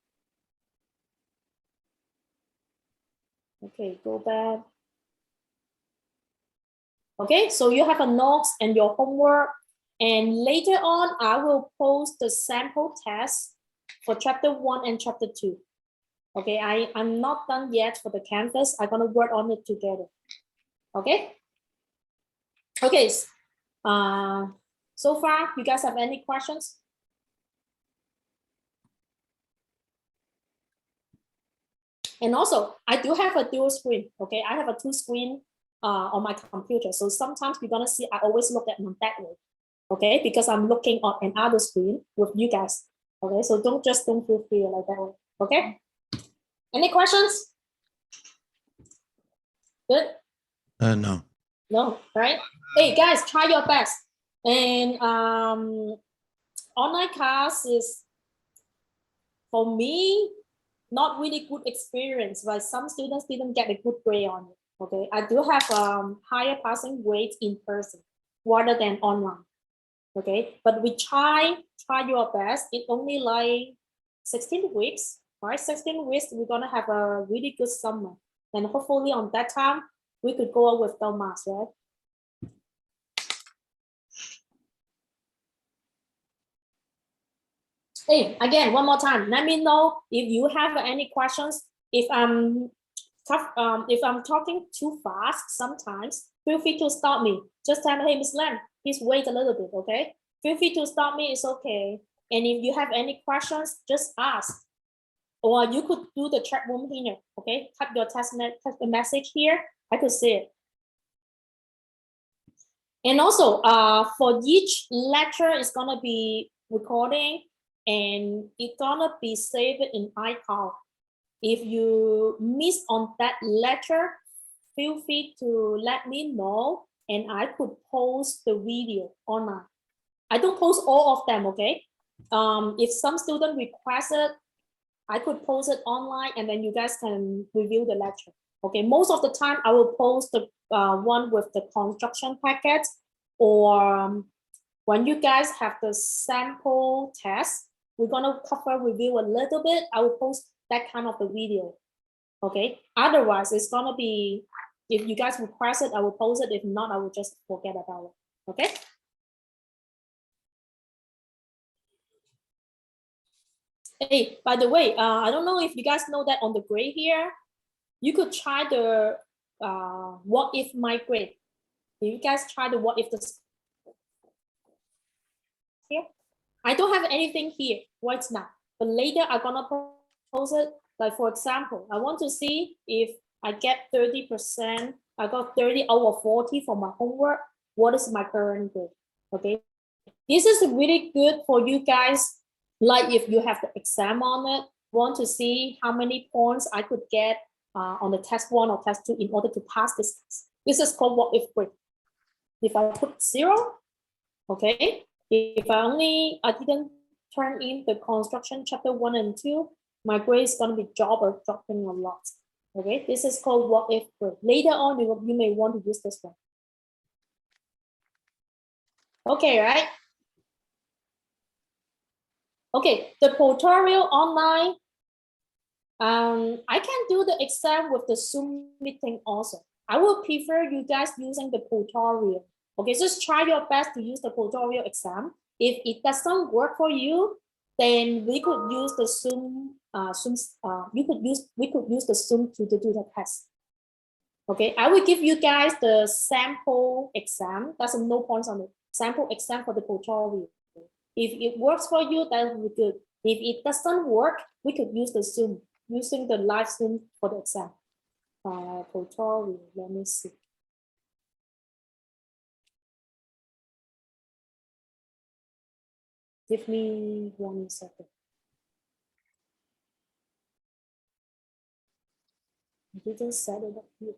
[SPEAKER 2] Okay, go back. Okay, so you have a notes and your homework, and later on, I will post the sample test for chapter 1 and chapter 2. Okay, I'm not done yet for the Canvas. I'm gonna work on it together. Okay. Okay. So far, you guys have any questions? And also, I do have a dual screen. Okay, I have a 2 screen on my computer. So sometimes you're gonna see I always look at them that way. Okay, because I'm looking on another screen with you guys. Okay, so don't feel free like that way. Okay. Any questions? Good.
[SPEAKER 1] No.
[SPEAKER 2] No, right? Hey guys, try your best. And online class is, for me, not really good experience, but some students didn't get a good grade on it. Okay, I do have higher passing grades in person rather than online. Okay, but we try your best. It's only like 16 weeks, right? 16 weeks, we're gonna have a really good summer, and hopefully on that time we could go out with no mask, right? Hey, again, one more time. Let me know if you have any questions. If I'm talking too fast, sometimes feel free to stop me. Just tell me, hey, Miss Lam, please wait a little bit, okay? Feel free to stop me. It's okay. And if you have any questions, just ask. Or you could do the chat room here, okay? Type your text message here. I could see it. And also, for each lecture, it's gonna be recording and it's gonna be saved in iCloud. If you miss on that lecture, feel free to let me know and I could post the video online. I don't post all of them, okay? If some student request it, I could post it online and then you guys can review the lecture. Okay, most of the time I will post the one with the construction packet, or when you guys have the sample test, we're gonna cover review a little bit. I will post that kind of the video. Okay, otherwise it's gonna be, if you guys request it, I will post it. If not, I will just forget about it. Okay. Hey, by the way, I don't know if you guys know that on the grade here, you could try the what if my grade. Do you guys try the what if the here? I don't have anything here right now, but later I'm gonna post it. Like for example, I want to see if I get 30%, I got 30 out of 40 for my homework. What is my current grade? Okay, this is really good for you guys. Like if you have the exam on it, want to see how many points I could get on the test 1 or test 2 in order to pass this test. This is called what if grade. If I put 0, okay. If I didn't turn in the construction chapter 1 and 2, my grade is going to be dropping a lot. Okay, this is called what if grade. Later on, you may want to use this one. Okay, right? Okay, the tutorial online. I can do the exam with the Zoom meeting also. I would prefer you guys using the tutorial. Okay, just try your best to use the tutorial exam. If it doesn't work for you, then we could use the Zoom. We could use the Zoom to do the test. Okay, I will give you guys the sample exam. That's no points on it. Sample exam for the tutorial. If it works for you, that would be good. If it doesn't work, we could use the Zoom, using the live Zoom for the exam. Tutorial, let me see. Give me 1 second. I didn't set it up here.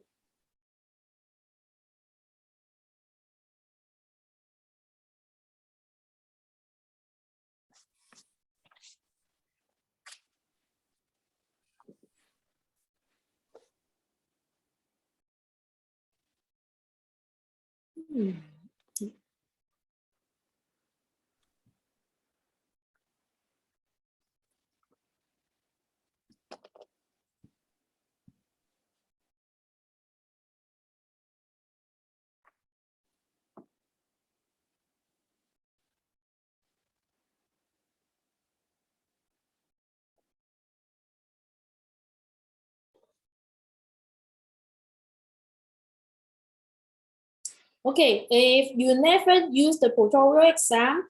[SPEAKER 2] Okay, if you never use the tutorial exam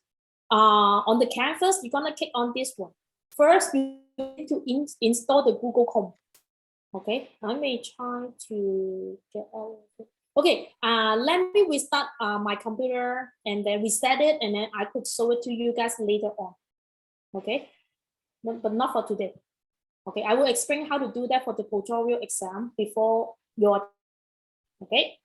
[SPEAKER 2] on the Canvas, you're gonna click on this one. First, you need to install the Google Chrome. Okay, I may try to get out of it. Okay, let me restart my computer and then reset it, and then I could show it to you guys later on. Okay, but not for today. Okay, I will explain how to do that for the tutorial exam before your. Okay.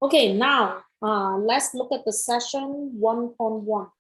[SPEAKER 2] Okay, now let's look at the session 1.1.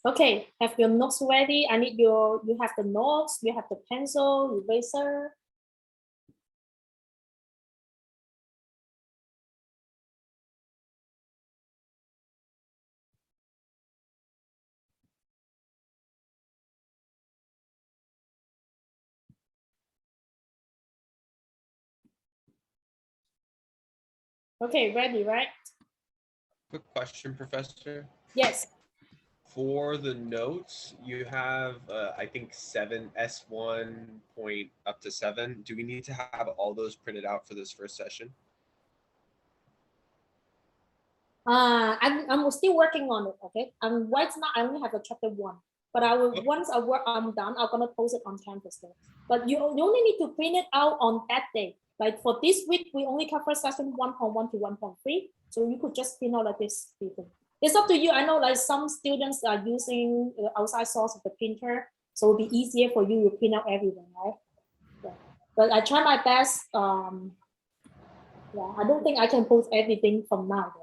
[SPEAKER 2] Okay, have your notes ready? I need you have the notes, you have the pencil, eraser. Okay, ready, right?
[SPEAKER 6] Quick question, Professor.
[SPEAKER 2] Yes.
[SPEAKER 6] For the notes, you have, I think, 7 S1 point up to 7. Do we need to have all those printed out for this first session?
[SPEAKER 2] I'm still working on it. Okay, right now I only have a chapter 1, but I will once I'm done, I'm gonna post it on Canvas there. But you only need to print it out on that day. Like for this week, we only cover session 1.1 to 1.3, so you could just print out like this. It's up to you. I know like some students are using outside source of the printer, so it'll be easier for you to print out everything, right? Yeah. But I try my best. Yeah, I don't think I can post everything from now.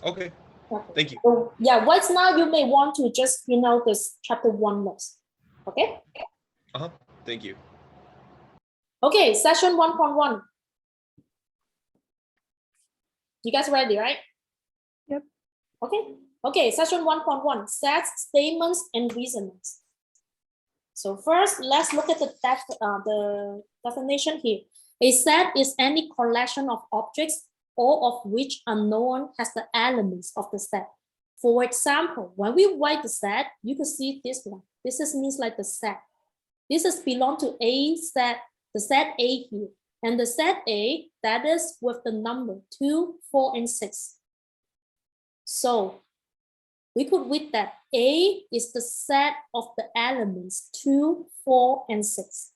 [SPEAKER 6] Okay,
[SPEAKER 2] Okay.
[SPEAKER 6] thank you.
[SPEAKER 2] So yeah, right now you may want to just print out this chapter 1 notes. Okay.
[SPEAKER 6] Thank you.
[SPEAKER 2] Okay, session 1.1. You guys ready, right?
[SPEAKER 7] Yep.
[SPEAKER 2] Okay. Okay, session 1.1, sets, statements, and reasonings. So first, let's look at the definition here. A set is any collection of objects, all of which are known as the elements of the set. For example, when we write the set, you can see this one. This is means like the set. This is belong to A set, the set A here. And the set A, that is with the number 2, 4, and 6. So we could read that A is the set of the elements 2, 4, and 6.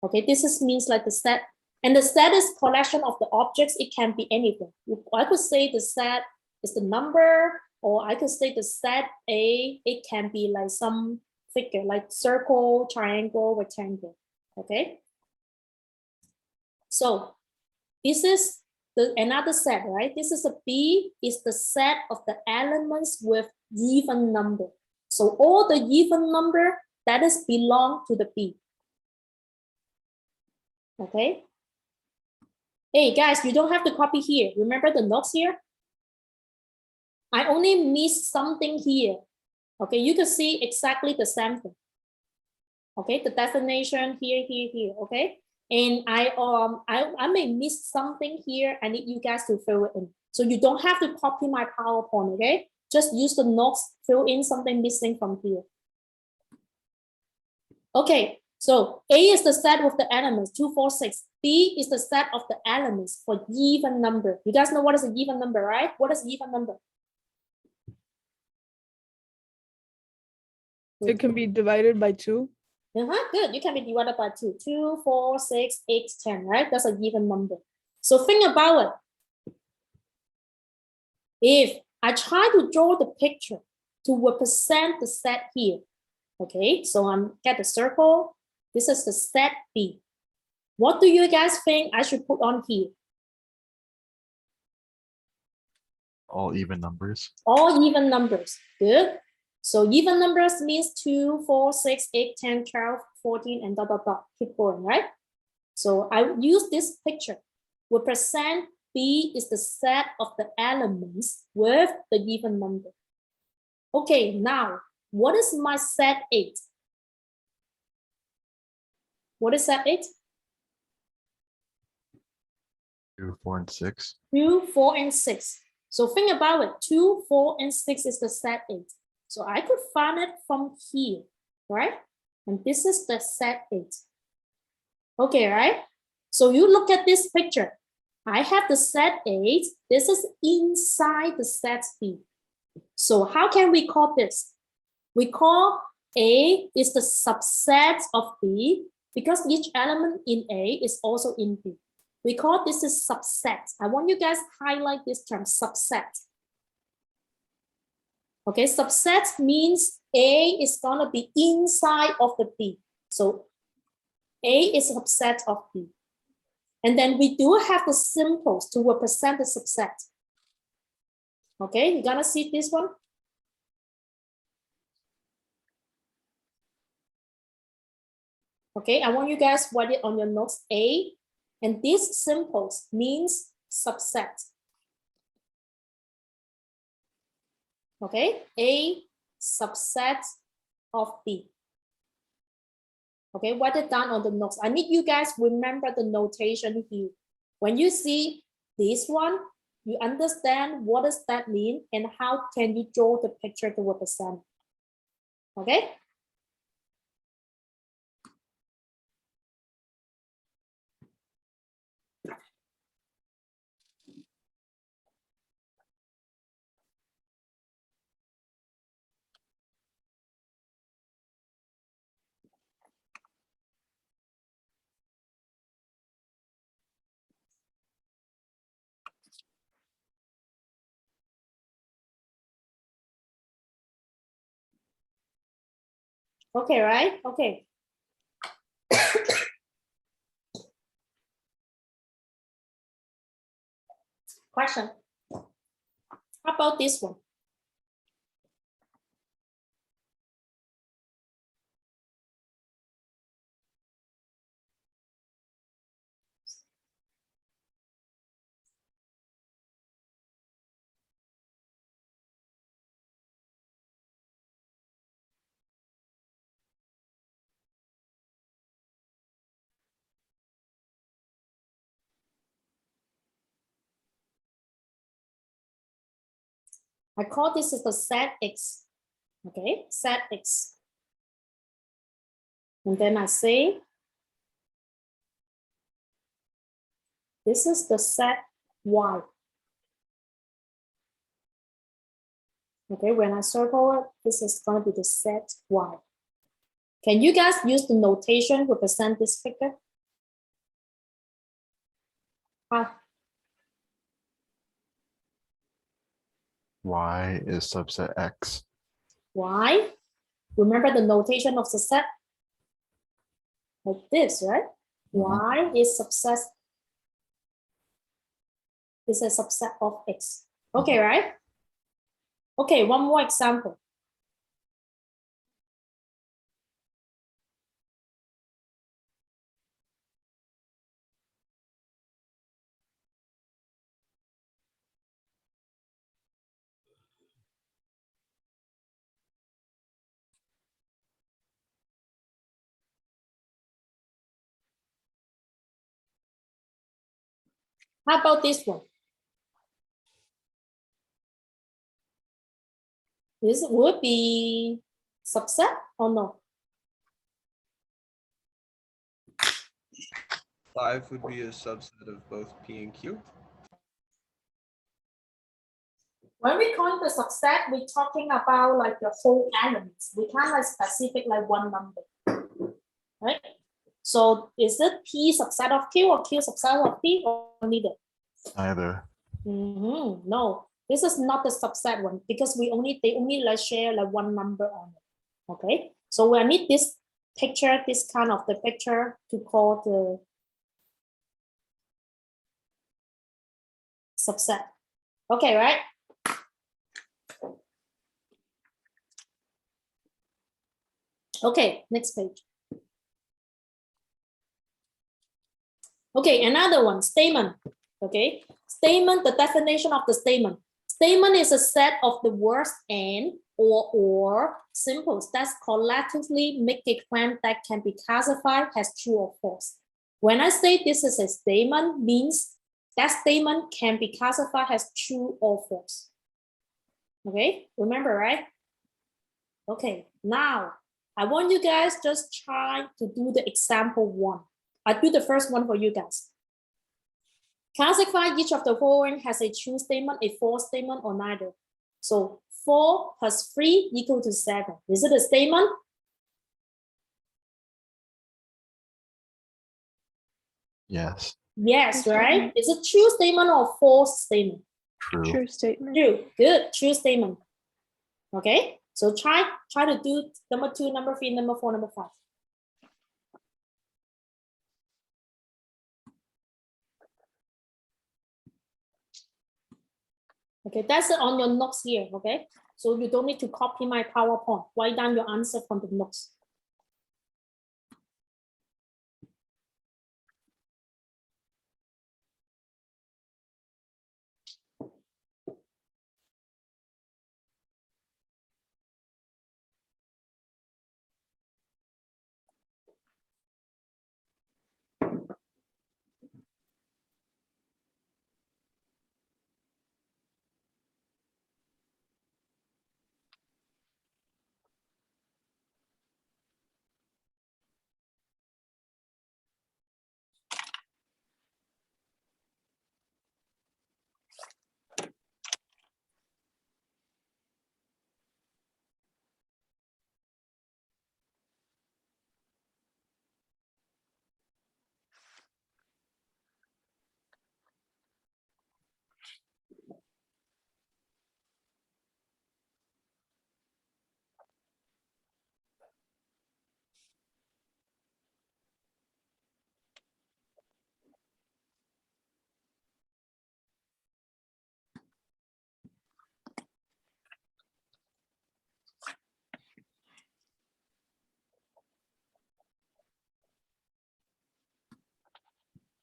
[SPEAKER 2] Okay, this is means like the set. And the set is collection of the objects. It can be anything. I could say the set is the number, or I could say the set A, it can be like some figure, like circle, triangle, rectangle. Okay. So this is another set, right? This is a B, is the set of the elements with even number. So all the even number that is belong to the B. Okay. Hey guys, you don't have to copy here. Remember the notes here? I only missed something here. Okay, you can see exactly the same thing. Okay, the definition here, okay? And I may miss something here. I need you guys to fill it in. So you don't have to copy my PowerPoint, okay? Just use the notes, fill in something missing from here. Okay, so A is the set with the elements 2, 4, 6. B is the set of the elements for even number. You guys know what is an even number, right? What is even number?
[SPEAKER 7] It can be divided by 2.
[SPEAKER 2] Good. You can be divided by 2. 2, 4, 6, 8, 10, right? That's an even number. So think about it. If I try to draw the picture to represent the set here, okay, so I'm get the circle. This is the set B. What do you guys think I should put on here?
[SPEAKER 8] All even numbers.
[SPEAKER 2] All even numbers. Good. So even numbers means 2, 4, 6, 8, 10, 12, 14, and dot, dot, dot. Keep going, right? So I use this picture. Represent B is the set of the elements with the even number. Okay, now, what is my set 8? What is set 8?
[SPEAKER 8] 2, 4, and 6.
[SPEAKER 2] 2, 4, and 6. So think about it. 2, 4, and 6 is the set 8. So I could find it from here, right? And this is the set 8. Okay, right? So you look at this picture. I have the set 8. This is inside the set B. So how can we call this? We call A is the subset of B because each element in A is also in B. We call this a subset. I want you guys to highlight this term, subset. Okay, subset means A is gonna be inside of the B. So A is a subset of B. And then we do have the symbols to represent the subset. Okay, you're gonna see this one? Okay, I want you guys to write it on your notes, A, and these symbols means subset. Okay, A subset of B. Okay, write it down on the notes. I need you guys remember the notation here. When you see this one, you understand what does that mean and how can you draw the picture to represent. Okay? Okay, right? Okay. Question. How about this one? I call this is the set X. Okay, set X. And then I say, this is the set Y. Okay, when I circle it, this is going to be the set Y. Can you guys use the notation to represent this figure?
[SPEAKER 8] Y is subset X.
[SPEAKER 2] Y. Remember the notation of the set? Like this, right? Y is subset. Is a subset of X. Okay, right? Okay, one more example. How about this one? This would be subset or no?
[SPEAKER 6] 5 would be a subset of both P and Q.
[SPEAKER 2] When we call the subset, we're talking about like the whole elements. We can't like specific like one number, right? So is it P subset of Q or Q subset of P or neither?
[SPEAKER 8] Either.
[SPEAKER 2] No, this is not the subset one because they only like share like one number on it. Okay, so we need this picture, this kind of the picture to call the subset. Okay, right? Okay, next page. Okay, another one, statement. Okay, statement, the definition of the statement. Statement is a set of the words and or symbols that collectively make a claim that can be classified as true or false. When I say this is a statement, means that statement can be classified as true or false. Okay, remember, right? Okay, now I want you guys just try to do the example one. I'll do the first one for you guys. Classify each of the following as a true statement, a false statement, or neither. So 4 plus 3 equal to 7. Is it a statement?
[SPEAKER 8] Yes.
[SPEAKER 2] Yes,
[SPEAKER 7] True
[SPEAKER 2] right?
[SPEAKER 7] statement.
[SPEAKER 2] Is it true statement or false statement?
[SPEAKER 8] True.
[SPEAKER 7] True statement.
[SPEAKER 2] True. Good. True statement. Okay. So try to do number 2, number 3, number 4, number 5. Okay, that's it on your notes here, okay? So you don't need to copy my PowerPoint. Write down your answer from the notes.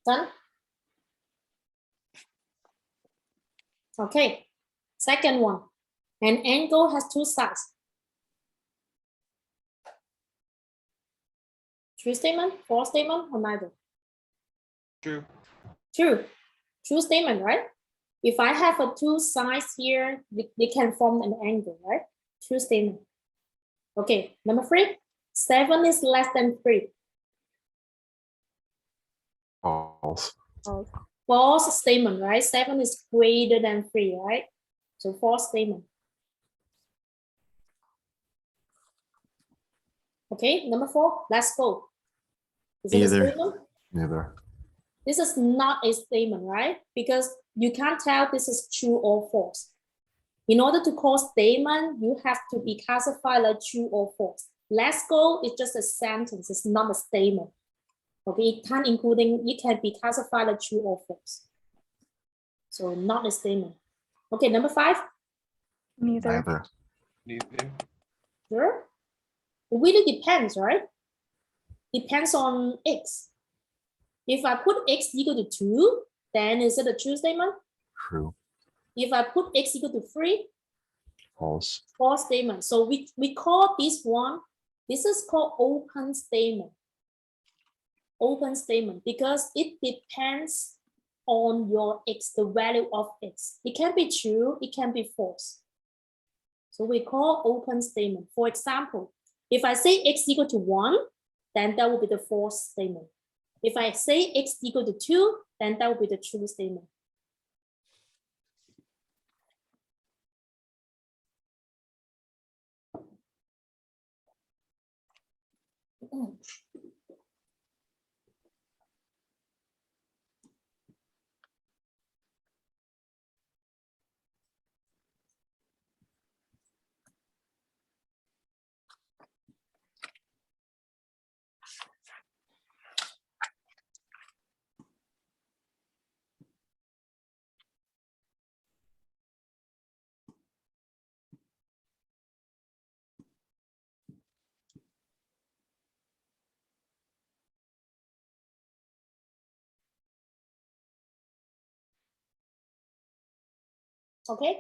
[SPEAKER 2] Done? Okay. Second one. An angle has 2 sides. True statement, false statement, or neither?
[SPEAKER 6] True.
[SPEAKER 2] True. True statement, right? If I have a two sides here, they can form an angle, right? True statement. Okay, number 3, 7 is less than 3.
[SPEAKER 8] False.
[SPEAKER 2] False statement, right? 7 is greater than 3, right? So false statement. Okay, number 4, let's go. Is it a
[SPEAKER 1] Either.
[SPEAKER 2] statement?
[SPEAKER 8] Neither.
[SPEAKER 2] This is not a statement, right? Because you can't tell this is true or false. In order to call statement, you have to be classified like true or false. Let's go is just a sentence, it's not a statement. Okay, it can be classified like true or false. So not a statement. Okay, number 5.
[SPEAKER 8] Neither.
[SPEAKER 6] Neither.
[SPEAKER 2] Sure. It really depends, right? Depends on x. If I put x equal to 2, then is it a true statement?
[SPEAKER 8] True.
[SPEAKER 2] If I put x equal to 3,
[SPEAKER 8] False.
[SPEAKER 2] false statement. So we call this one, this is called open statement. Open statement because it depends on your x, the value of x. It can be true, it can be false. So we call open statement. For example, if I say x equal to 1, then that will be the false statement. If I say x equal to 2, then that will be the true statement. Okay.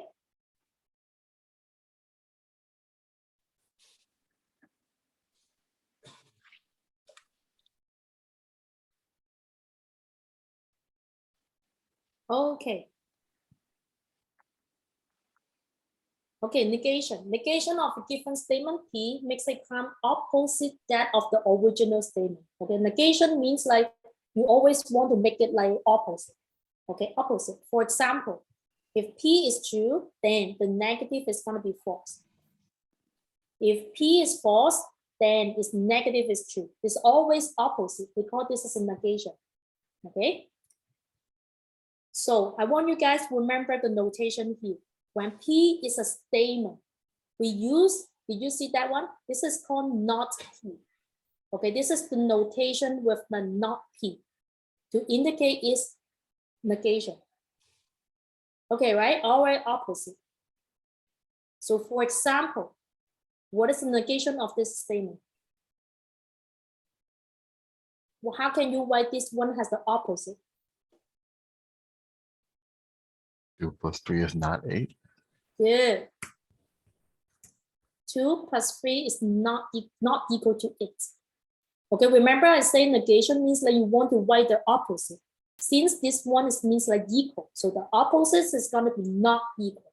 [SPEAKER 2] Okay. Okay, negation. Negation of a given statement P makes a claim opposite that of the original statement. Okay, negation means like you always want to make it like opposite. Okay, opposite. For example, if P is true, then the negative is going to be false. If P is false, then its negative is true. It's always opposite. We call this as a negation. Okay. So I want you guys to remember the notation here. When P is a statement, we use, did you see that one? This is called not P. Okay, this is the notation with the not P to indicate its negation. Okay, right? All right, opposite. So for example, what is the negation of this statement? Well, how can you write this one has the opposite?
[SPEAKER 8] 2 plus 3 is not 8.
[SPEAKER 2] Good. 2 plus 3 is not equal to 8. Okay, remember I say negation means like you want to write the opposite. Since this one means like equal, so the opposite is going to be not equal.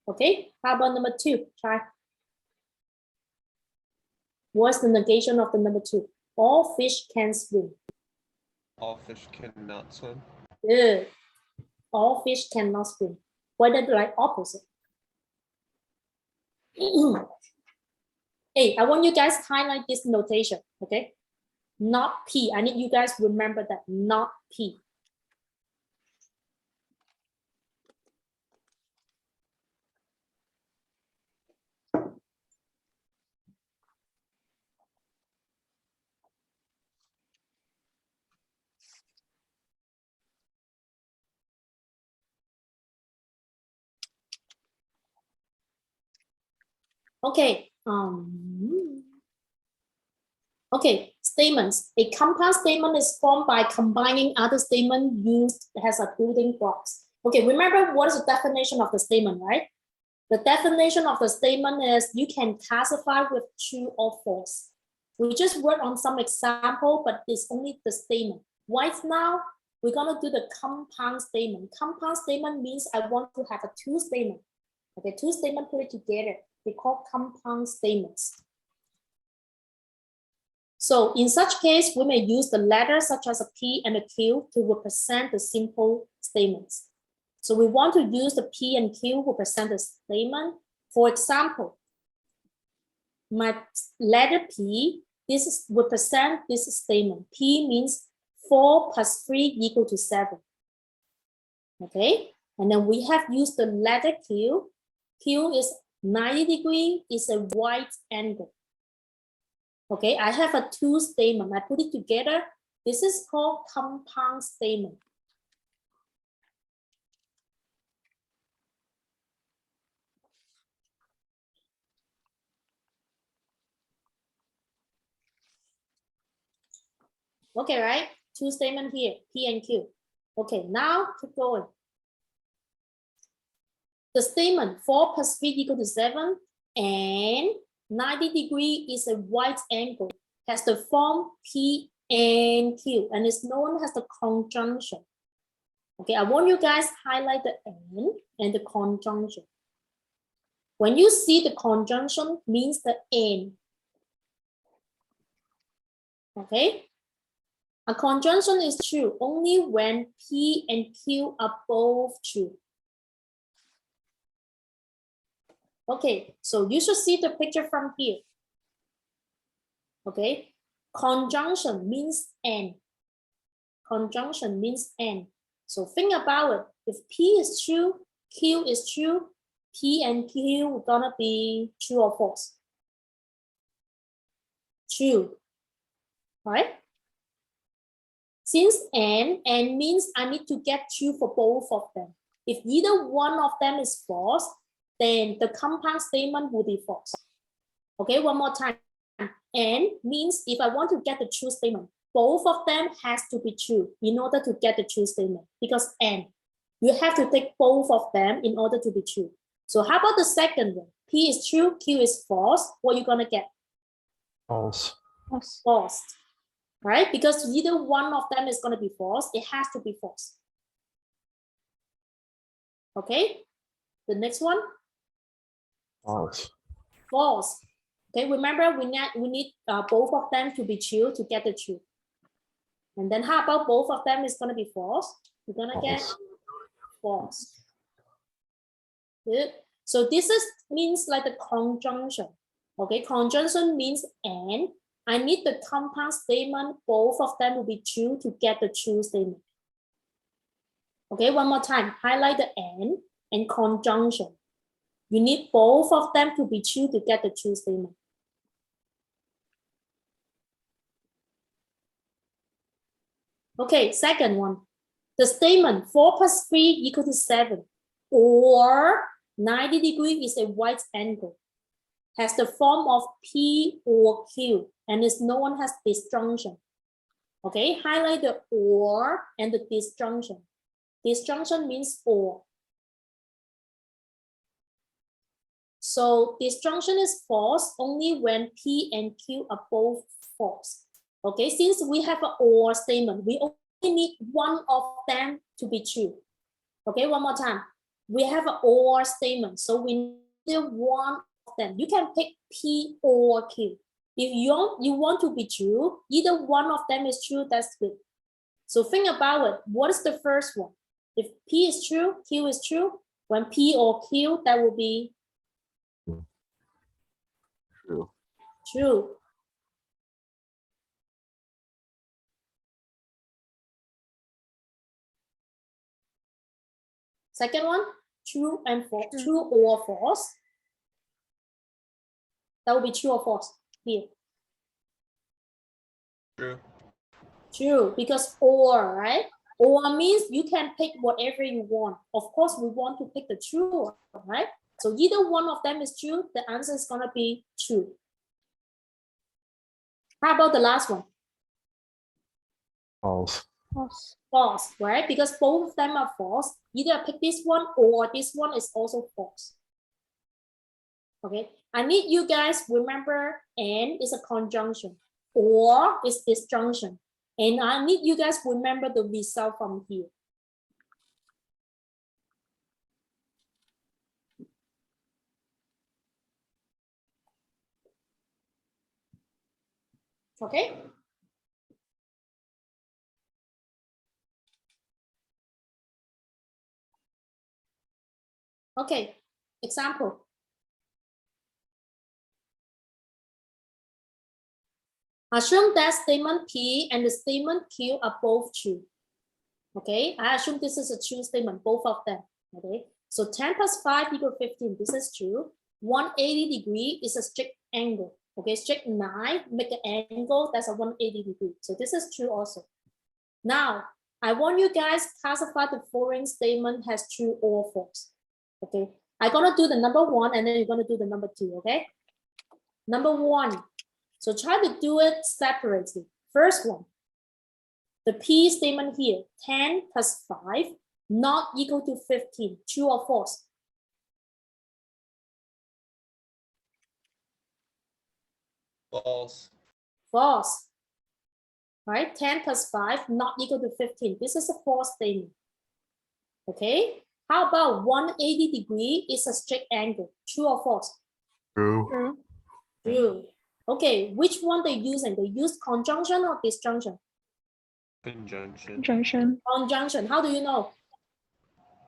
[SPEAKER 2] Okay, how about number 2? Try. What's the negation of the number 2? All fish can swim.
[SPEAKER 6] All fish cannot swim.
[SPEAKER 2] Good. All fish cannot swim. Why did like opposite? Hey, I want you guys to highlight this notation, okay? Not P. I need you guys to remember that, not P. Okay. Okay, statements. A compound statement is formed by combining other statements used as a building blocks. Okay, remember what is the definition of the statement, right? The definition of the statement is you can classify with true or false. We just work on some example, but it's only the statement. Right now, we're gonna do the compound statement. Compound statement means I want to have a two statement. Okay, two statements put it together. They call compound statements. So in such case, we may use the letters such as a P and a Q to represent the simple statements. So we want to use the P and Q to represent the statement. For example, my letter P, this is represent this statement. P means 4 plus 3 equal to 7. Okay, and then we have used the letter Q. Q is 90 degrees, is a right angle. Okay, I have a two statement. I put it together. This is called compound statement. Okay, right? Two statement here, P and Q. Okay, now keep going. The statement 4 plus 3 equal to 7 and 90 degree is a right angle, has the form P and Q, and is known as the conjunction. Okay, I want you guys highlight the and the conjunction. When you see the conjunction, means the and. Okay, a conjunction is true only when P and Q are both true. Okay, so you should see the picture from here. Okay, conjunction means and. Conjunction means and. So think about it. If P is true, Q is true, P and Q are gonna be true or false? True, right? Since and means I need to get true for both of them. If either one of them is false, then the compound statement will be false. Okay, one more time. And means if I want to get the true statement, both of them has to be true in order to get the true statement, because and you have to take both of them in order to be true. So how about the second one? P is true, Q is false. What are you gonna get?
[SPEAKER 8] False.
[SPEAKER 2] False, right? Because either one of them is gonna be false, it has to be false. Okay, the next one.
[SPEAKER 8] False.
[SPEAKER 2] False. Okay, remember we need both of them to be true to get the true. And then how about both of them is gonna be false? You're gonna get false. Good. So this is means like the conjunction. Okay, conjunction means and. I need the compound statement. Both of them will be true to get the true statement. Okay, one more time. Highlight the and conjunction. You need both of them to be true to get the true statement. Okay, second one. The statement 4 plus 3 equal to 7 or 90 degrees is a right angle, has the form of P or Q, and is known as disjunction. Okay, highlight the or and the disjunction. Disjunction means or. So disjunction is false only when P and Q are both false. Okay, since we have an or statement, we only need one of them to be true. Okay, one more time. We have an or statement, so we need one of them. You can pick P or Q. If you want to be true, either one of them is true, that's good. So think about it. What is the first one? If P is true, Q is true. When P or Q, that will be
[SPEAKER 8] True.
[SPEAKER 2] true. Second one, true and false, true or false. That will be true or false here.
[SPEAKER 6] True.
[SPEAKER 2] True, because or, right? Or means you can pick whatever you want. Of course, we want to pick the true, right? So either one of them is true, the answer is gonna be true. How about the last one?
[SPEAKER 8] False.
[SPEAKER 2] False, right? Because both of them are false. Either I pick this one or this one is also false. Okay, I need you guys remember and is a conjunction, or is disjunction, And I need you guys to remember the result from here. Okay? Okay, example. Assume that statement P and the statement Q are both true. Okay, I assume this is a true statement, both of them. Okay, so 10 plus 5 equals 15. This is true. 180 degree is a strict angle. Okay, strict 9 make an angle that's a 180 degree. So this is true also. Now, I want you guys classify the following statement as true or false. Okay, I'm gonna do the number 1 and then you're gonna do the number 2. Okay, number 1. So try to do it separately. First one, the P statement here, 10 plus 5, not equal to 15, true or false?
[SPEAKER 6] False.
[SPEAKER 2] False. Right, 10 plus 5, not equal to 15. This is a false statement. Okay, how about 180 degree is a straight angle, true or false?
[SPEAKER 8] True.
[SPEAKER 7] True.
[SPEAKER 2] True. Okay, which one they using? They use conjunction or disjunction?
[SPEAKER 6] Conjunction.
[SPEAKER 7] Junction.
[SPEAKER 2] Conjunction, how do you know?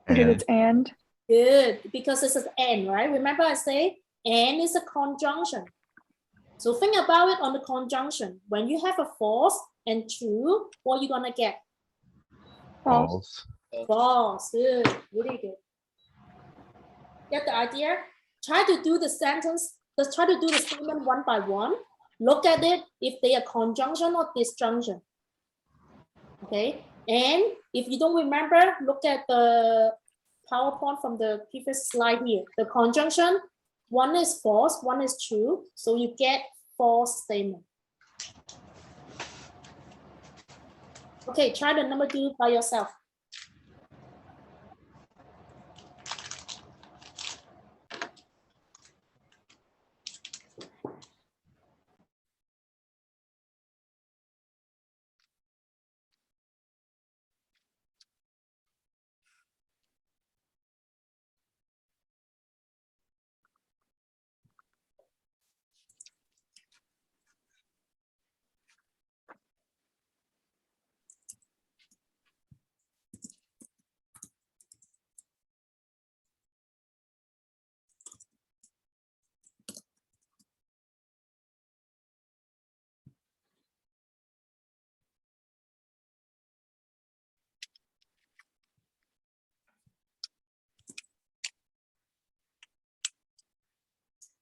[SPEAKER 7] Because it's and.
[SPEAKER 2] Good, because this is and, right? Remember I say and is a conjunction. So think about it on the conjunction. When you have a false and true, what are you gonna get?
[SPEAKER 7] False.
[SPEAKER 2] False, good, really good. Get the idea? Try to do the sentence, let's try to do the statement one by one. Look at it if they are conjunction or disjunction. Okay, and if you don't remember, look at the PowerPoint from the previous slide here. The conjunction, one is false, one is true. So you get false statement. Okay, try the number 2 by yourself.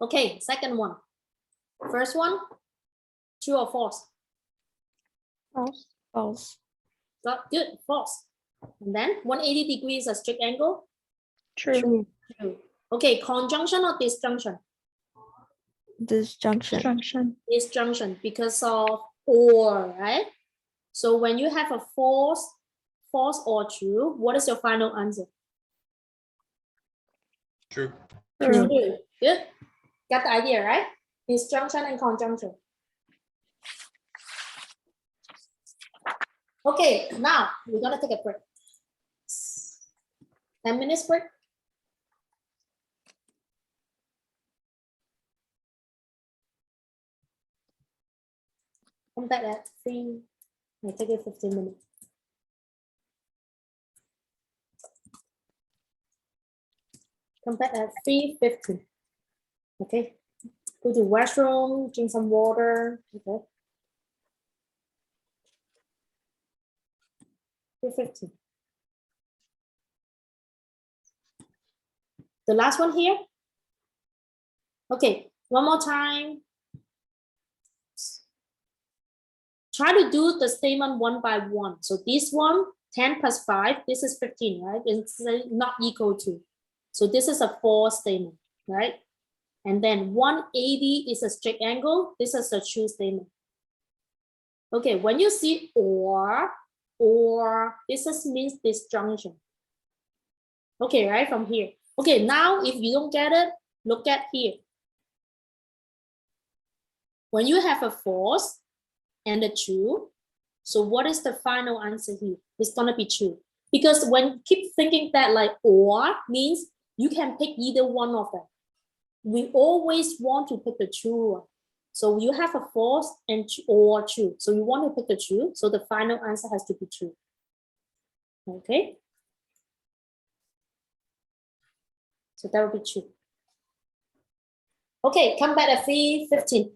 [SPEAKER 2] Okay, second one. First one, true or false?
[SPEAKER 7] False. False.
[SPEAKER 2] Good, false. And then 180 degrees a strict angle?
[SPEAKER 7] True.
[SPEAKER 2] True. Okay, conjunction or disjunction?
[SPEAKER 9] Disjunction.
[SPEAKER 7] Junction.
[SPEAKER 2] Disjunction because of or, right? So when you have a false or true, what is your final answer?
[SPEAKER 6] True.
[SPEAKER 7] True.
[SPEAKER 2] True. Good. Got the idea, right? Disjunction and conjunction. Okay, now we're gonna take a break. 10 minutes break. Come back at 3. I'll take it 15 minutes. Come back at 3:50. Okay. Go to restroom, drink some water. Okay. 3:50. The last one here. Okay, one more time. Try to do the statement one by one. So this one, 10 plus 5, this is 15, right? It's not equal to. So this is a false statement, right? And then 180 is a straight angle. This is a true statement. Okay, when you see or this is means disjunction. Okay, right, from here. Okay, now if you don't get it, look at here. When you have a false and a true, So what is the final answer here? It's gonna be true. Because when you keep thinking that like or means you can pick either one of them. We always want to pick the true one. So you have a false and or true. So you want to pick the true. So the final answer has to be true. Okay. So that will be true. Okay, come back at 3:15.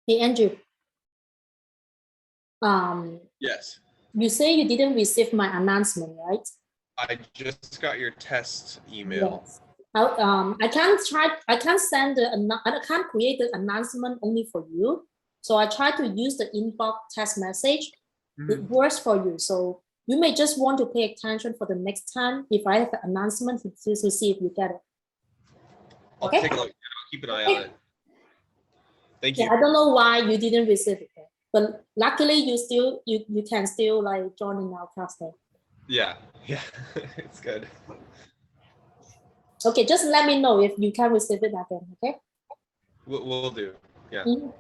[SPEAKER 2] Hey, Andrew.
[SPEAKER 6] Yes.
[SPEAKER 2] You say you didn't receive my announcement, right?
[SPEAKER 6] I just got your test email.
[SPEAKER 2] Yes. I can't send I can't create the announcement only for you. So I try to use the inbox text message. It works for you. So you may just want to pay attention for the next time. If I have an announcement to see if you get it.
[SPEAKER 6] I'll
[SPEAKER 2] Okay.
[SPEAKER 6] take a look. I'll keep an eye on it. Thank you.
[SPEAKER 2] Yeah, I don't know why you didn't receive it, but luckily you can still like join in our class then.
[SPEAKER 6] Yeah. It's good.
[SPEAKER 2] Okay, just let me know if you can receive it again. Okay.
[SPEAKER 6] We'll do. Yeah.
[SPEAKER 2] Mhm.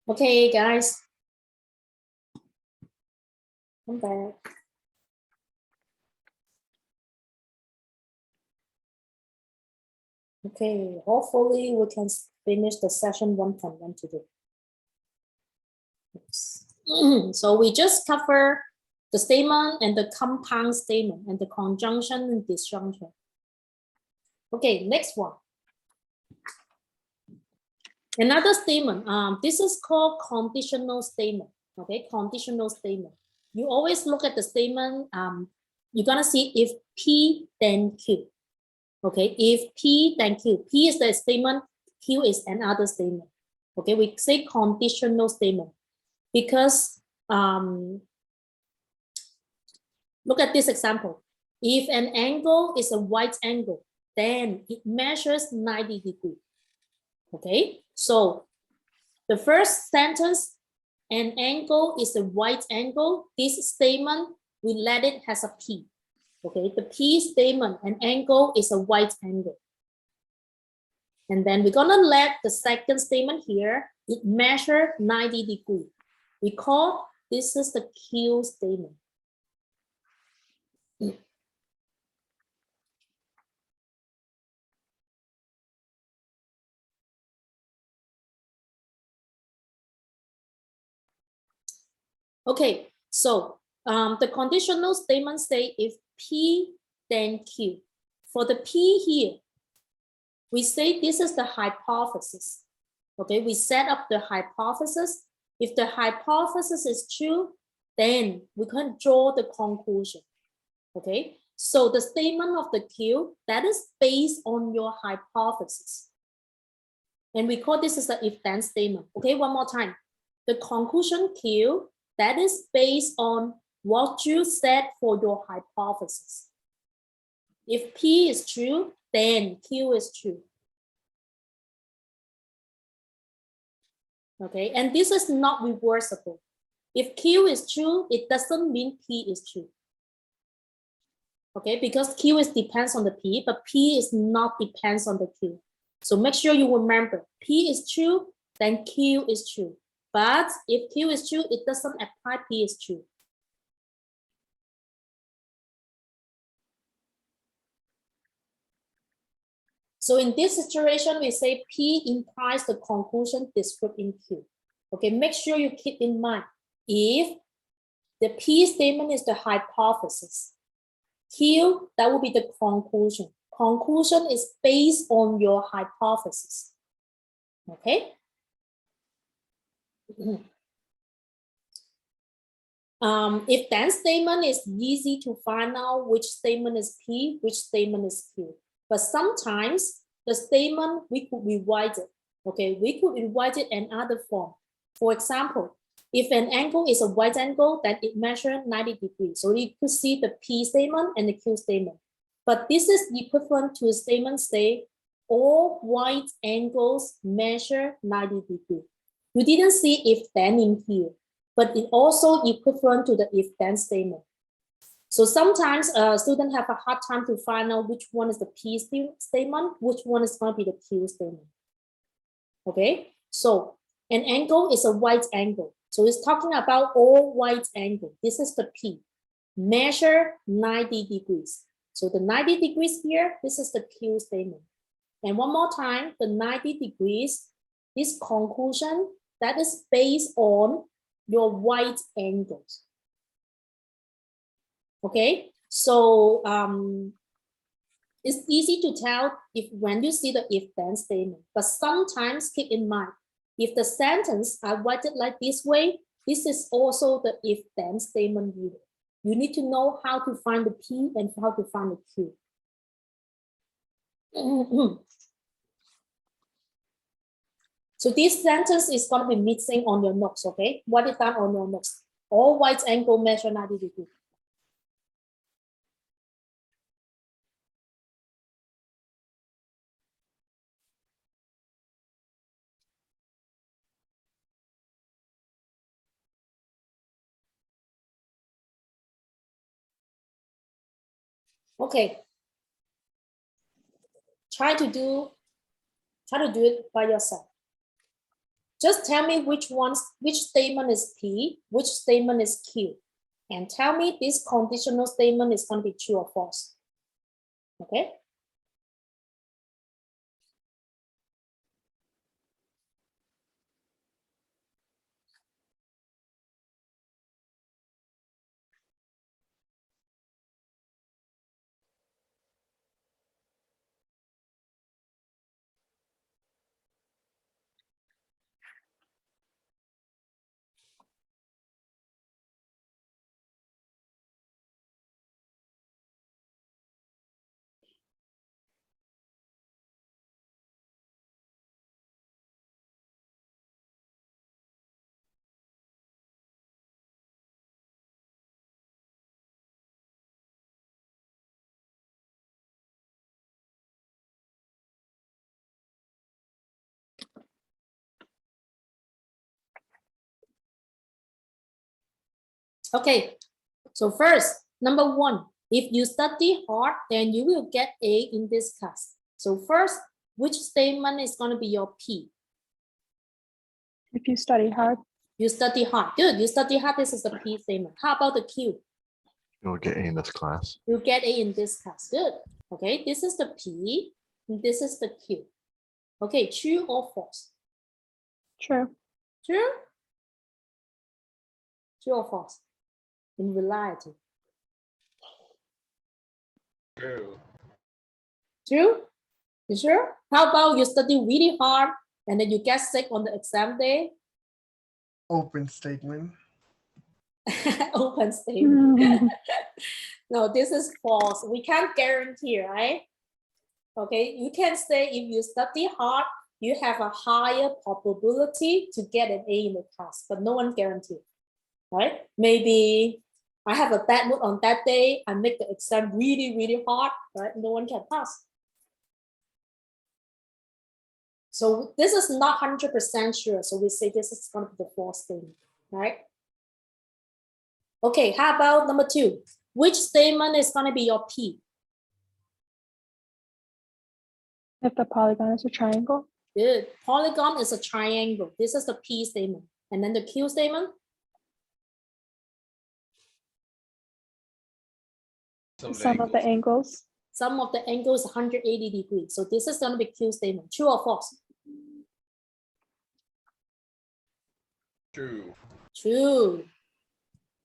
[SPEAKER 2] Okay, guys. I'm back. Okay, hopefully we can finish the session 1.1 today. Oops. So we just cover the statement and the compound statement and the conjunction and disjunction. Okay, next one. Another statement. This is called conditional statement. Okay, conditional statement. You always look at the statement. You're gonna see if P then Q. Okay, if P then Q. P is the statement. Q is another statement. Okay, we say conditional statement because look at this example. If an angle is a right angle, then it measures 90 degrees. Okay, so the first sentence, an angle is a right angle. This statement, we let it has a P. Okay, the P statement, an angle is a right angle. And then we're gonna let the second statement here, it measure 90 degrees. We call this is the Q statement. Okay, so the conditional statement say if P then Q. For the P here, we say this is the hypothesis. Okay, we set up the hypothesis. If the hypothesis is true, then we can draw the conclusion. Okay, so the statement of the Q, that is based on your hypothesis. And we call this is the if-then statement. Okay, one more time. The conclusion Q, that is based on what you said for your hypothesis. If P is true, then Q is true. Okay, and this is not reversible. If Q is true, it doesn't mean P is true. Okay, because Q is depends on the P, but P is not depends on the Q. So make sure you remember, P is true, then Q is true. But if Q is true, it doesn't apply P is true. So in this situation, we say P implies the conclusion described in Q. Okay, make sure you keep in mind, if the P statement is the hypothesis, Q, that will be the conclusion. Conclusion is based on your hypothesis. Okay? If then statement is easy to find out which statement is P, which statement is Q. But sometimes the statement, we could rewrite it. Okay, we could rewrite it in other form. For example, if an angle is a right angle, then it measures 90 degrees. So you could see the P statement and the Q statement. But this is equivalent to a statement say, all right angles measure 90 degrees. You didn't see if then in here, but it also equivalent to the if then statement. So sometimes students have a hard time to find out which one is the P statement, which one is going to be the Q statement. Okay, so an angle is a right angle. So it's talking about all right angle. This is the P. Measure 90 degrees. So the 90 degrees here, this is the Q statement. And one more time, the 90 degrees, this conclusion, that is based on your right angles. Okay, so it's easy to tell if when you see the if-then statement, but sometimes keep in mind, if the sentence I write it like this way, this is also the if-then statement here. You need to know how to find the P and how to find the Q. So this sentence is going to be missing on your notes, okay? Write it down on your notes. All right angle measure 90 degrees. Okay. Try to do it by yourself. Just tell me which statement is P, which statement is Q. And tell me this conditional statement is going to be true or false. Okay. Okay, so first, number one, if you study hard, then you will get A in this class. So first, which statement is going to be your P?
[SPEAKER 7] If you study hard,
[SPEAKER 2] You study hard. Good, you study hard, this is the P statement. How about the Q?
[SPEAKER 8] You'll get A in this class.
[SPEAKER 2] You get A in this class. Good. Okay, this is the P, and this is the Q. Okay, true or false?
[SPEAKER 7] true.
[SPEAKER 2] True? True or false? In reality.
[SPEAKER 6] True.
[SPEAKER 2] True? You sure? How about you study really hard and then you get sick on the exam day?
[SPEAKER 4] Open statement.
[SPEAKER 2] Open statement.
[SPEAKER 7] Mm,
[SPEAKER 2] No, this is false. We can't guarantee, right? Okay, you can say if you study hard, you have a higher probability to get an A in the class, but no one guarantees, right? Maybe I have a bad mood on that day, I make the exam really, really hard, right? No one can pass. So this is not 100% sure. So we say this is going to be the false statement, right? Okay, how about number two? Which statement is going to be your P?
[SPEAKER 7] if the polygon is a triangle,
[SPEAKER 2] Good. Polygon is a triangle. This is the P statement. And then the Q statement?
[SPEAKER 7] some of the angles,
[SPEAKER 2] Sum of the angles 180 degrees. So this is going to be Q statement. True or false?
[SPEAKER 6] True.
[SPEAKER 2] True.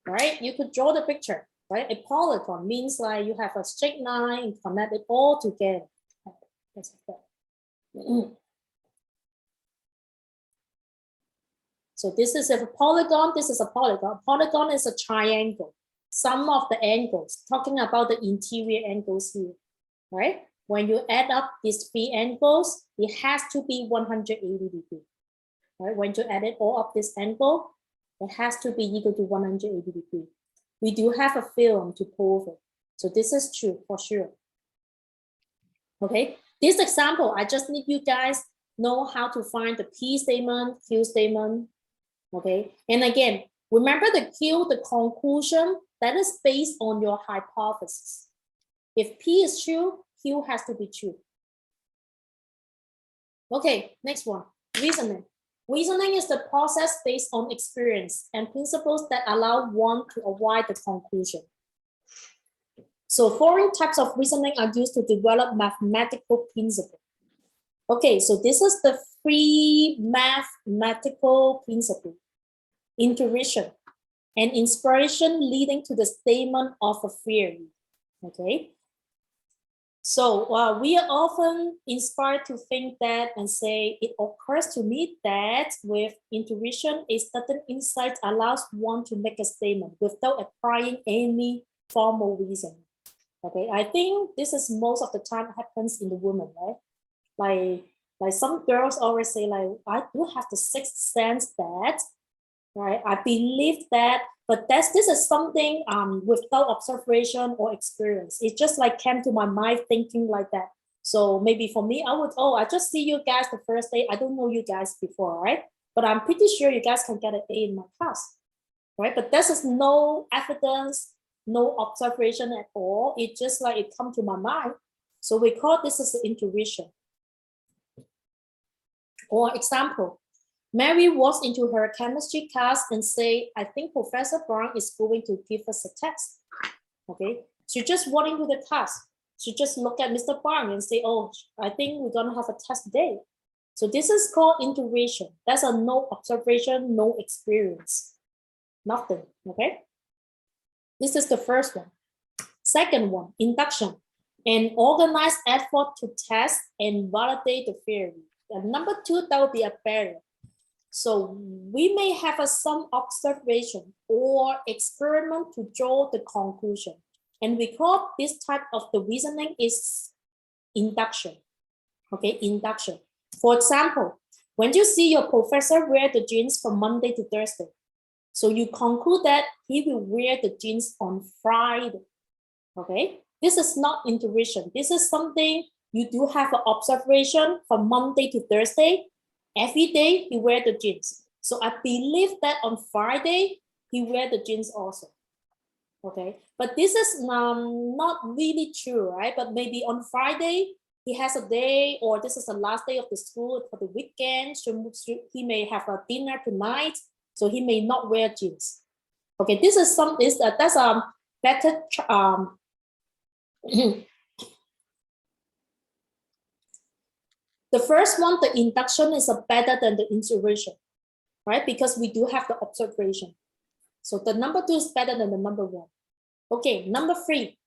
[SPEAKER 2] Right? You could draw the picture, right? A polygon means like you have a straight line and connect it all together. That's that. So this is a polygon, this is a polygon. Polygon is a triangle. Sum of the angles, talking about the interior angles here, right? When you add up these three angles, it has to be 180 degrees, right? When you add it all up this angle, it has to be equal to 180 degrees. We do have a film to prove it. So this is true for sure. Okay, this example, I just need you guys know how to find the P statement, Q statement. Okay, and again, remember the Q, the conclusion, that is based on your hypothesis. If P is true, Q has to be true. Okay, next one, reasoning. Reasoning is the process based on experience and principles that allow one to arrive at the conclusion. So following types of reasoning are used to develop mathematical principles. Okay, so this is the three mathematical principles: intuition and inspiration leading to the statement of a theory. Okay, so we are often inspired to think that and say, it occurs to me that with intuition, a certain insight allows one to make a statement without applying any formal reason. Okay, I think this is most of the time happens in the women, right? Like some girls always say, like, I do have the sixth sense that, right? I believe that, but this is something without observation or experience. It just like came to my mind thinking like that. So maybe for me, I just see you guys the first day. I don't know you guys before, right? But I'm pretty sure you guys can get an A in my class, right? But this is no evidence, no observation at all. It just like it come to my mind. So we call this as intuition. Or example, Mary walks into her chemistry class and say, I think Professor Brown is going to give us a test. Okay, she just walk into the class. She just look at Mr. Brown and say, oh, I think we're gonna have a test today. So this is called intuition. That's a no observation, no experience, nothing, okay? This is the first one. Second one, induction, an organized effort to test and validate the theory. And number two, that would be a barrier. So we may have some observation or experiment to draw the conclusion. And we call this type of the reasoning is induction. Okay, induction. For example, when you see your professor wear the jeans from Monday to Thursday, so you conclude that he will wear the jeans on Friday. Okay, this is not intuition. This is something you do have an observation from Monday to Thursday. Every day he wear the jeans. So I believe that on Friday, he wear the jeans also. Okay, but this is not really true, right? But maybe on Friday, he has a day, or this is the last day of the school for the weekend. So he may have a dinner tonight, so he may not wear jeans. Okay, this is that's better. The first one, the induction is better than the intuition, right? Because we do have the observation. So the number two is better than the number one. Okay, number three.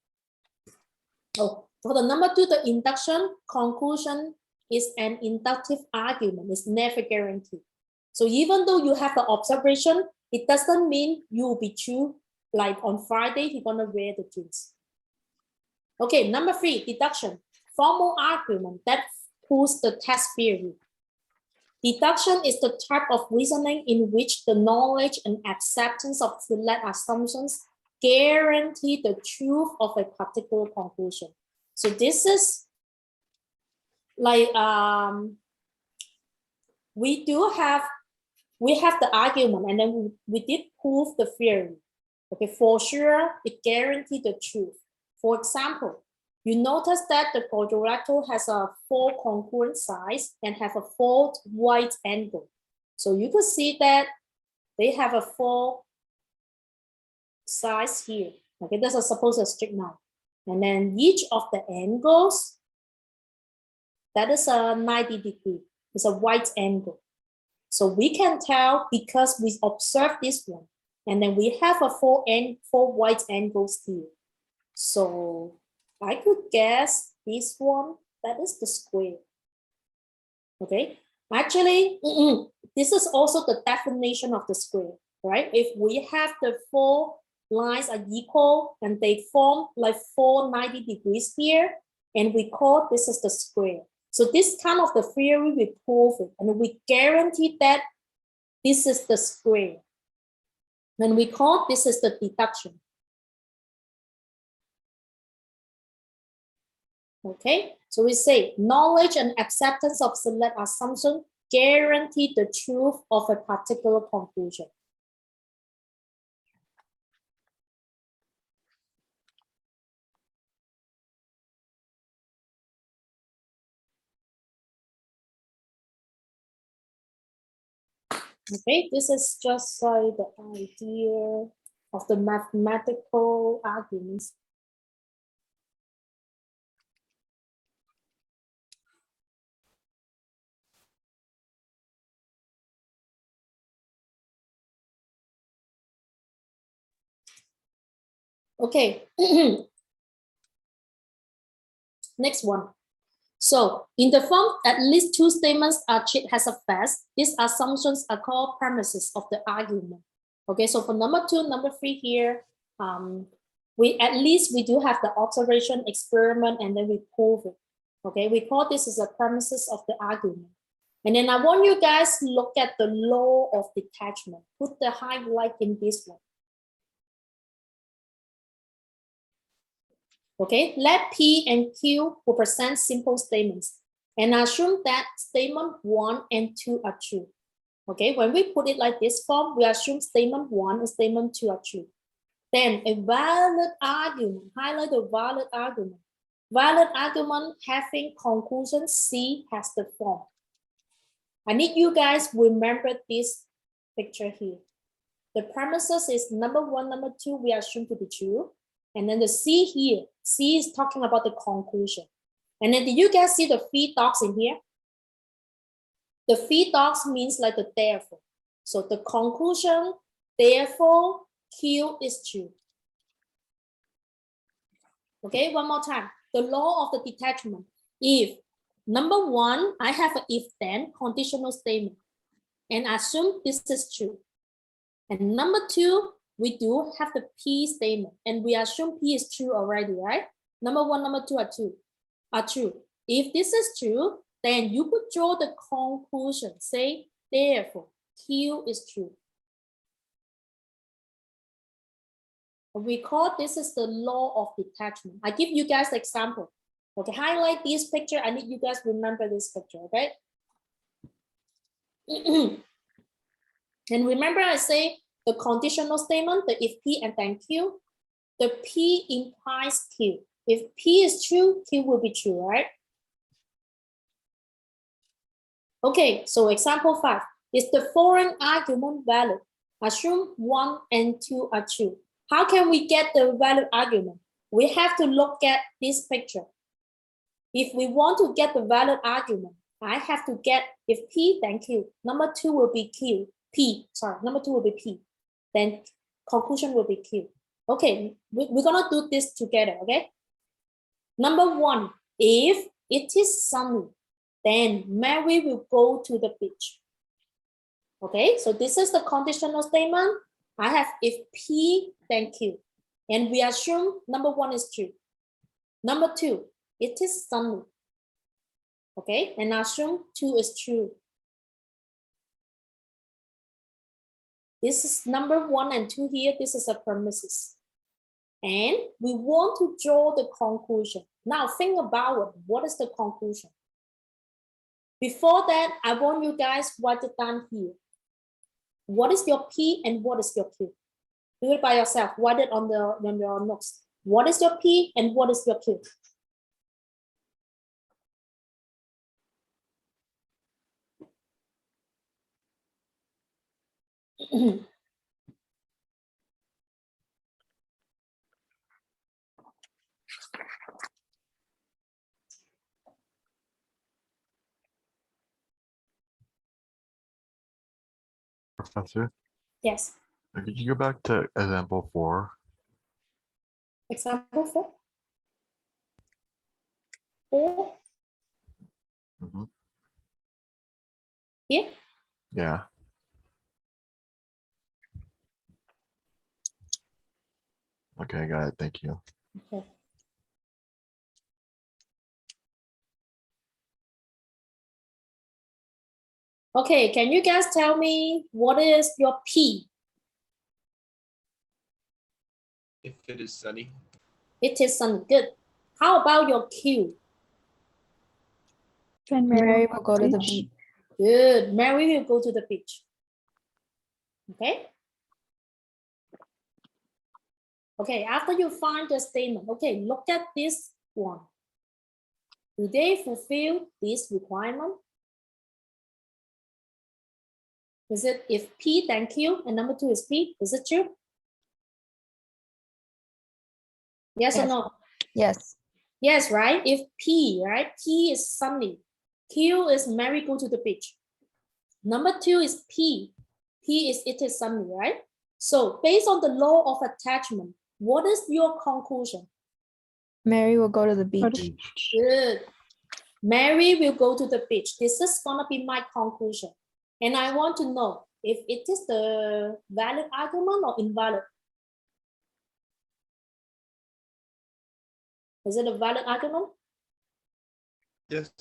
[SPEAKER 2] Oh, for the number two, the induction conclusion is an inductive argument. It's never guaranteed. So even though you have the observation, it doesn't mean you will be true. Like on Friday, he's gonna wear the jeans. Okay, number three, deduction. Formal argument that proves the test theory. Deduction is the type of reasoning in which the knowledge and acceptance of select assumptions guarantee the truth of a particular conclusion. So this is like we have the argument, and then we did prove the theory. Okay, for sure, it guarantees the truth. For example, you notice that the quadrilateral has a 4 congruent sides and have a 4 right angle. So you could see that they have a 4 sides here. Okay, this is supposed to straight line. And then each of the angles, that is a 90 degree. It's a right angle. So we can tell because we observe this one. And then we have a 4 right angles here. So I could guess this one, that is the square. Okay, actually, this is also the definition of the square, right? If we have the 4 lines are equal and they form like 4 90 degrees here, and we call this is the square. So this kind of the theory we prove it, and we guarantee that this is the square. And we call this is the deduction. Okay, so we say knowledge and acceptance of select assumption guarantee the truth of a particular conclusion. Okay, this is just like the idea of the mathematical arguments. Okay, next one. So in the form, at least 2 statements are has a facts. These assumptions are called premises of the argument. Okay, so for number 2, number 3 here, we do have the observation experiment and then we prove it. Okay, we call this as a premises of the argument. And then I want you guys to look at the law of detachment. Put the highlight in this one. Okay, let P and Q represent simple statements and assume that statement 1 and 2 are true. Okay, when we put it like this form, we assume statement 1 and statement 2 are true. Then a valid argument, highlight the valid argument. Valid argument having conclusion C has the form. I need you guys remember this picture here. The premises is number 1, number 2, we assume to be true. And then the C here, C is talking about the conclusion. And then did you guys see the 3 dots in here? The 3 dots means like the therefore. So the conclusion, therefore, Q is true. Okay, one more time. The law of the detachment. If number 1, I have an if then conditional statement and assume this is true. And number 2, we do have the P statement and we assume P is true already, right? Number 1, number 2 are true. If this is true, then you could draw the conclusion. Say, therefore, Q is true. We call this is the law of detachment. I give you guys the example. Okay, highlight this picture. I need you guys remember this picture, okay? And remember I say the conditional statement, the if P and then Q. The P implies Q. If P is true, Q will be true, right? Okay, so example 5. Is the following argument valid? Assume 1 and 2 are true. How can we get the valid argument? We have to look at this picture. If we want to get the valid argument, I have to get if P, then Q. Number 2 will be Q. P, sorry, number 2 will be P. Then conclusion will be Q. Okay, we're gonna do this together, okay? Number 1, if it is sunny, then Mary will go to the beach. Okay, so this is the conditional statement. I have if P, then Q. And we assume number 1 is true. Number 2, it is sunny. Okay, and assume 2 is true. This is number 1 and 2 here. This is a premises. And we want to draw the conclusion. Now think about it. What is the conclusion? Before that, I want you guys write it down here. What is your P and what is your Q? Do it by yourself. Write it on your notes. What is your P and what is your Q?
[SPEAKER 8] Professor,
[SPEAKER 2] Yes.
[SPEAKER 8] could you go back to example 4?
[SPEAKER 2] Example 4. 4
[SPEAKER 8] Mm-hmm.
[SPEAKER 2] here.
[SPEAKER 8] Yeah. Okay, got it. Thank you.
[SPEAKER 2] Okay. Okay, can you guys tell me what is your P?
[SPEAKER 6] If it is sunny.
[SPEAKER 2] It is sunny. Good. How about your Q?
[SPEAKER 7] Then
[SPEAKER 9] Mary will go to the beach.
[SPEAKER 2] Good. Mary will go to the beach. Okay. Okay, after you find the statement, okay, look at this one. Do they fulfill this requirement? Is it if P then Q and number 2 is P? Is it true? Yes or
[SPEAKER 9] Yes.
[SPEAKER 2] no?
[SPEAKER 9] Yes.
[SPEAKER 2] Yes, right? If P, right? P is sunny. Q is Mary go to the beach. Number 2 is P. P is it is sunny, right? So based on the law of attachment, what is your conclusion?
[SPEAKER 9] Mary will go to the
[SPEAKER 7] Go to-
[SPEAKER 9] beach.
[SPEAKER 2] Good. Mary will go to the beach. This is gonna be my conclusion. And I want to know if it is the valid argument or invalid. Is it a valid argument?
[SPEAKER 6] Yes.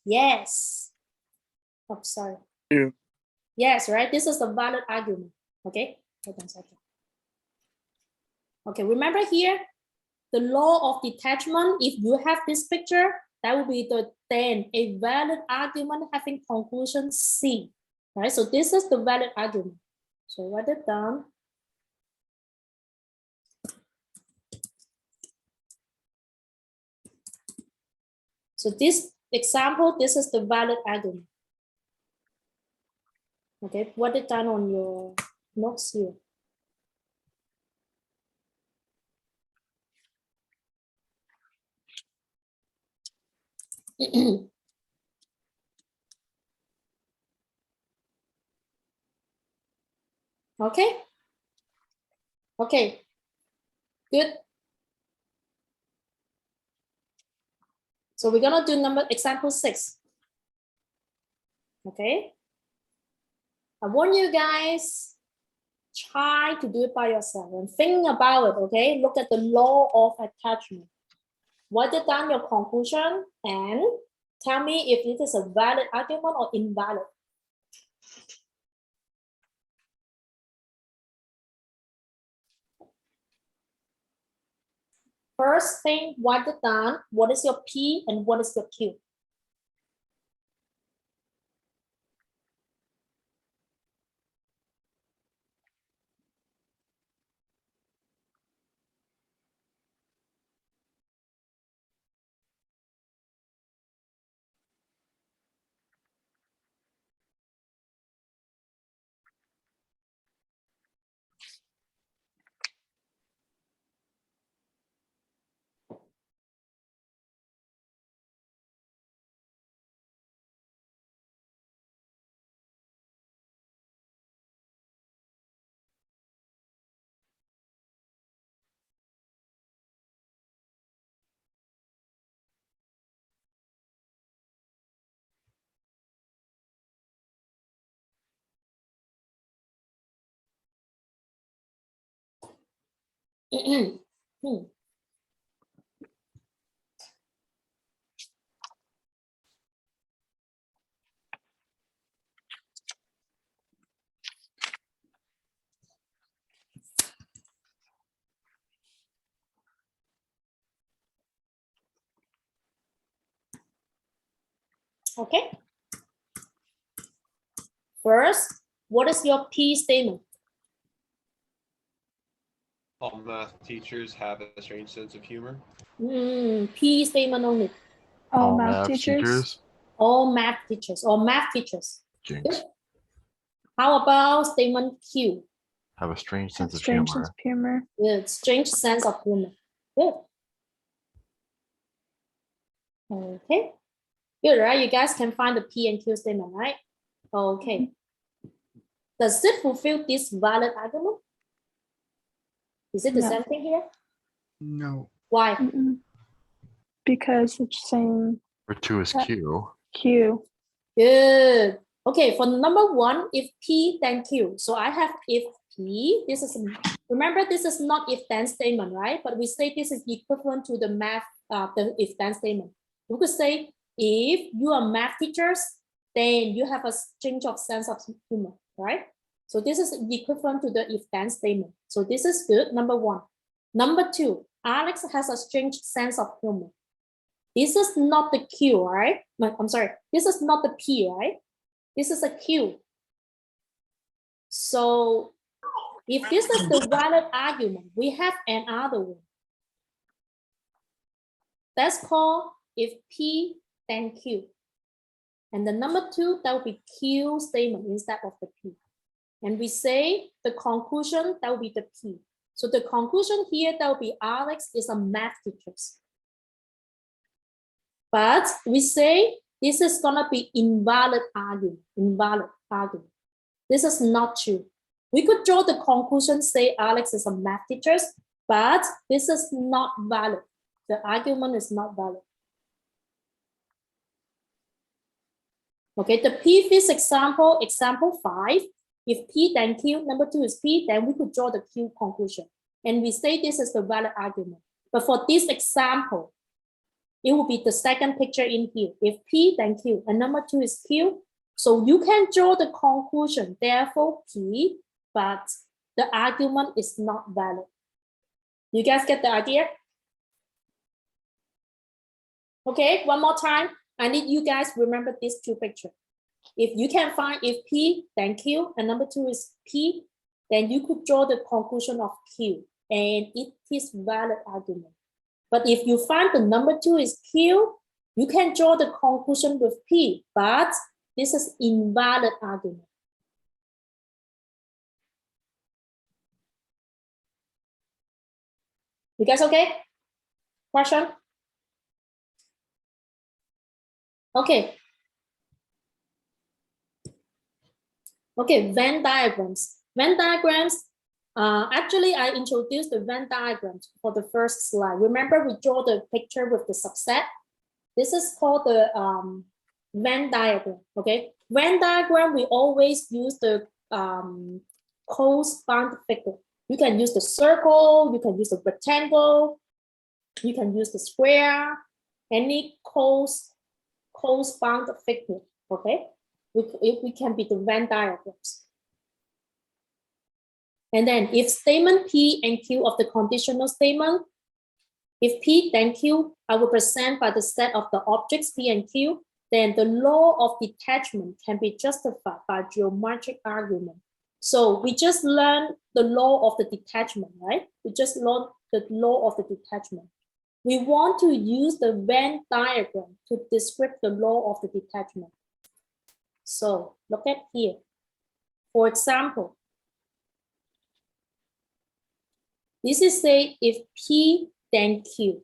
[SPEAKER 2] Yes. Oh, sorry.
[SPEAKER 4] Yeah.
[SPEAKER 2] Yes, right? This is a valid argument. Okay, hold on a second. Okay, remember here, the law of detachment, if you have this picture, that will be then a valid argument having conclusion C. Right, so this is the valid argument. So write it down. So this example, this is the valid argument. Okay, write it down on your notes here. Okay. Okay. Good. So we're gonna do example 6. Okay. I want you guys try to do it by yourself and think about it. Okay. Look at the law of attachment. Write it down your conclusion and tell me if it is a valid argument or invalid. First thing, write it down. What is your P and what is your Q? Okay. First, what is your P statement?
[SPEAKER 6] All math teachers have a strange sense of humor.
[SPEAKER 2] P statement only.
[SPEAKER 7] All math teachers.
[SPEAKER 2] All math teachers or math teachers.
[SPEAKER 8] Jinx.
[SPEAKER 2] Good. How about statement Q?
[SPEAKER 8] Have a strange sense of
[SPEAKER 7] Strange
[SPEAKER 8] humor.
[SPEAKER 7] sense of humor.
[SPEAKER 2] Good. Strange sense of humor. Good. Okay. Good, right? You guys can find the P and Q statement, right? Okay. Does it fulfill this valid argument? Is it the
[SPEAKER 7] No.
[SPEAKER 2] same thing here?
[SPEAKER 4] No.
[SPEAKER 2] Why?
[SPEAKER 7] Because it's saying
[SPEAKER 8] Or 2 is Q.
[SPEAKER 7] Q.
[SPEAKER 2] Good. Okay, for number 1, if P then Q. So I have if P, this is, remember this is not if then statement, right? But we say this is equivalent to the math, the if then statement. We could say if you are math teachers, then you have a change of sense of humor, right? So this is equivalent to the if then statement. So this is good, number 1. Number 2, Alex has a strange sense of humor. This is not the Q, right? I'm sorry, this is not the P, right? This is a Q. So if this is the valid argument, we have another one. That's called if P then Q. And the number 2, that will be Q statement instead of the P. And we say the conclusion, that will be the P. So the conclusion here, that will be Alex is a math teacher. But we say this is gonna be invalid argument, This is not true. We could draw the conclusion, say Alex is a math teacher, but this is not valid. The argument is not valid. Okay, the previous example, example 5, if P then Q, number 2 is P, then we could draw the Q conclusion. And we say this is the valid argument. But for this example, it will be the second picture in here. If P, then Q, and number 2 is Q. So you can draw the conclusion, therefore P, but the argument is not valid. You guys get the idea? Okay, one more time. I need you guys remember these 2 pictures. If you can find if P, then Q, and number 2 is P, then you could draw the conclusion of Q, and it is valid argument. But if you find the number 2 is Q, you can draw the conclusion with P, but this is invalid argument. You guys okay? Question? Okay. Okay, Venn diagrams. Venn diagrams, actually I introduced the Venn diagrams for the first slide. Remember we draw the picture with the subset? This is called the Venn diagram, okay? Venn diagram, we always use the close-bound figure. You can use the circle, you can use the rectangle, you can use the square, any close-bound figure, okay? We can be the Venn diagrams. And then if statement P and Q of the conditional statement, if P then Q are represented by the set of the objects P and Q, then the law of detachment can be justified by geometric argument. So we just learned the law of the detachment, right? We just learned the law of the detachment. We want to use the Venn diagram to describe the law of the detachment. So look at here. For example, this is say if P then Q.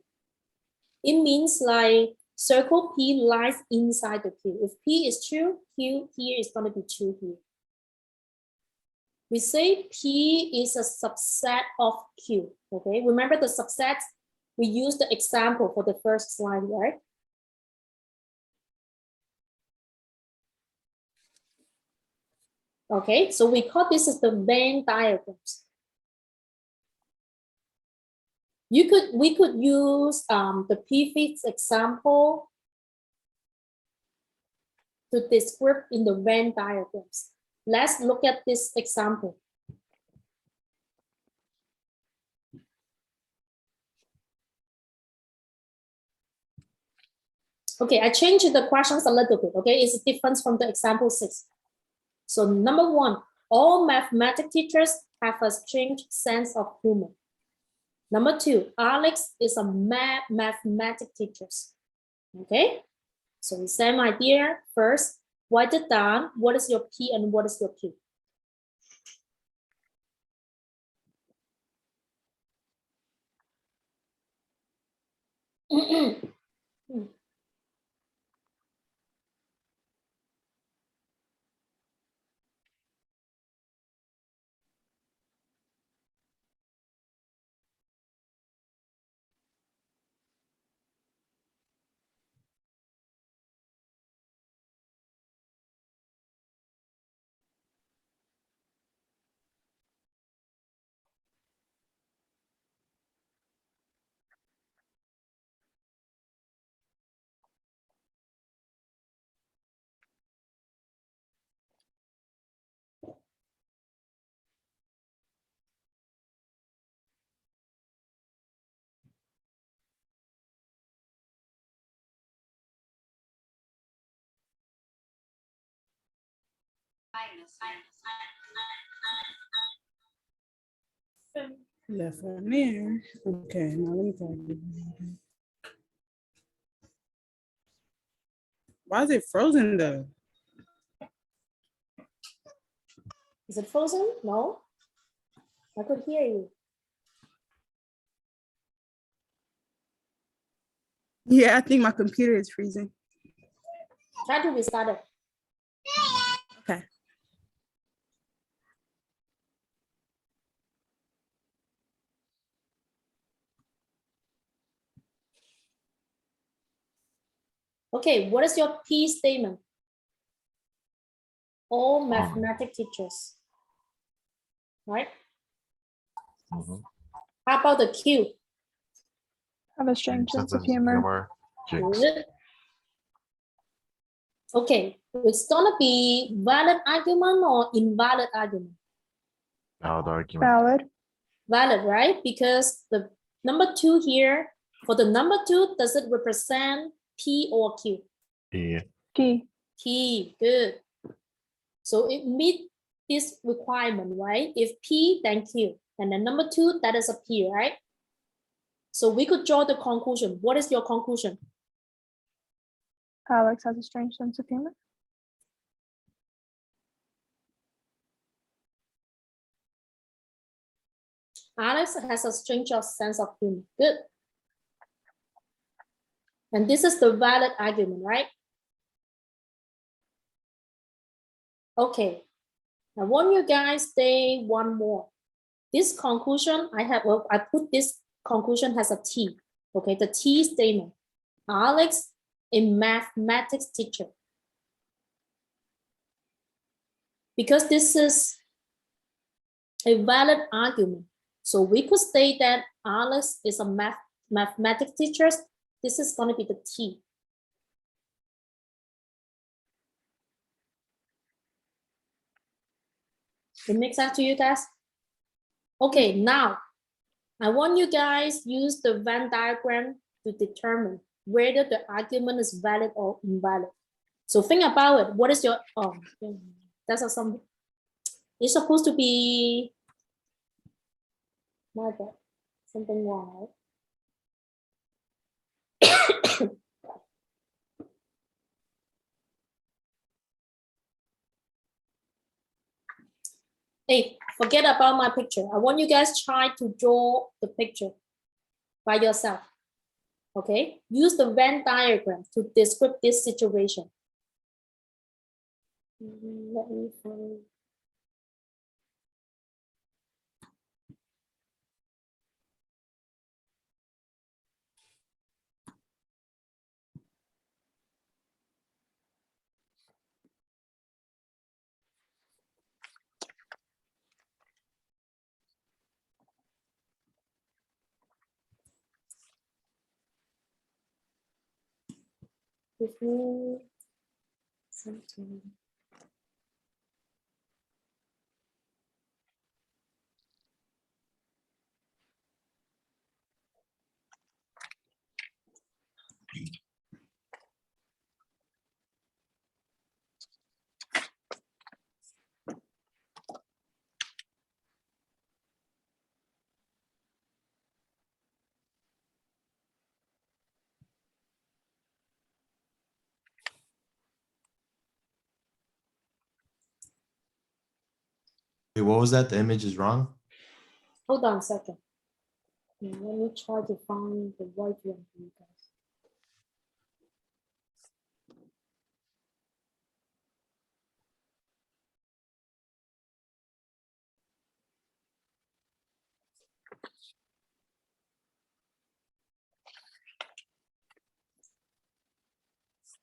[SPEAKER 2] It means like circle P lies inside the Q. If P is true, Q here is going to be true here. We say P is a subset of Q, okay? Remember the subsets? We use the example for the first slide, right? Okay, so we call this as the Venn diagrams. We could use the prefix example to describe in the Venn diagrams. Let's look at this example. Okay, I changed the questions a little bit, okay? It's a difference from the example 6. So number 1, all mathematics teachers have a strange sense of humor. Number 2, Alex is a mathematics teacher. Okay, so the same idea. First, write it down. What is your P and what is your Q?
[SPEAKER 10] Left one there. Okay, now let me try. Why is it frozen though?
[SPEAKER 2] Is it frozen? No, I could hear you.
[SPEAKER 10] Yeah, I think my computer is freezing.
[SPEAKER 2] Try to restart it.
[SPEAKER 10] Okay.
[SPEAKER 2] Okay, what is your P statement? All mathematics teachers, right?
[SPEAKER 8] Mhm.
[SPEAKER 2] How about the Q?
[SPEAKER 9] Have a strange sense of humor.
[SPEAKER 8] Jinx.
[SPEAKER 2] Good. Okay, it's gonna be valid argument or invalid argument?
[SPEAKER 8] Valid argument.
[SPEAKER 9] Valid.
[SPEAKER 2] Valid, right? Because the number 2 here, for the number 2, does it represent P or Q?
[SPEAKER 8] P.
[SPEAKER 9] P.
[SPEAKER 2] P, good. So it meets this requirement, right? If P, then Q. And then number 2, that is a P, right? So we could draw the conclusion. What is your conclusion?
[SPEAKER 9] Alex has a strange sense of humor.
[SPEAKER 2] Alex has a strange sense of humor. Good. And this is the valid argument, right? Okay. I want you guys say one more. This conclusion I put this conclusion as a T. Okay, the T statement. Alex, a mathematics teacher. Because this is a valid argument. So we could state that Alex is a mathematics teacher. This is going to be the T. It makes sense to you guys? Okay, now I want you guys use the Venn diagram to determine whether the argument is valid or invalid. So think about it. What is your, that's a some, it's supposed to be, my bad, something wrong, right? Hey, forget about my picture. I want you guys try to draw the picture by yourself. Okay, use the Venn diagram to describe this situation. Let me find. Something.
[SPEAKER 1] Wait, what was that? The image is wrong?
[SPEAKER 2] Hold on a second. Let me try to find the right one for you guys.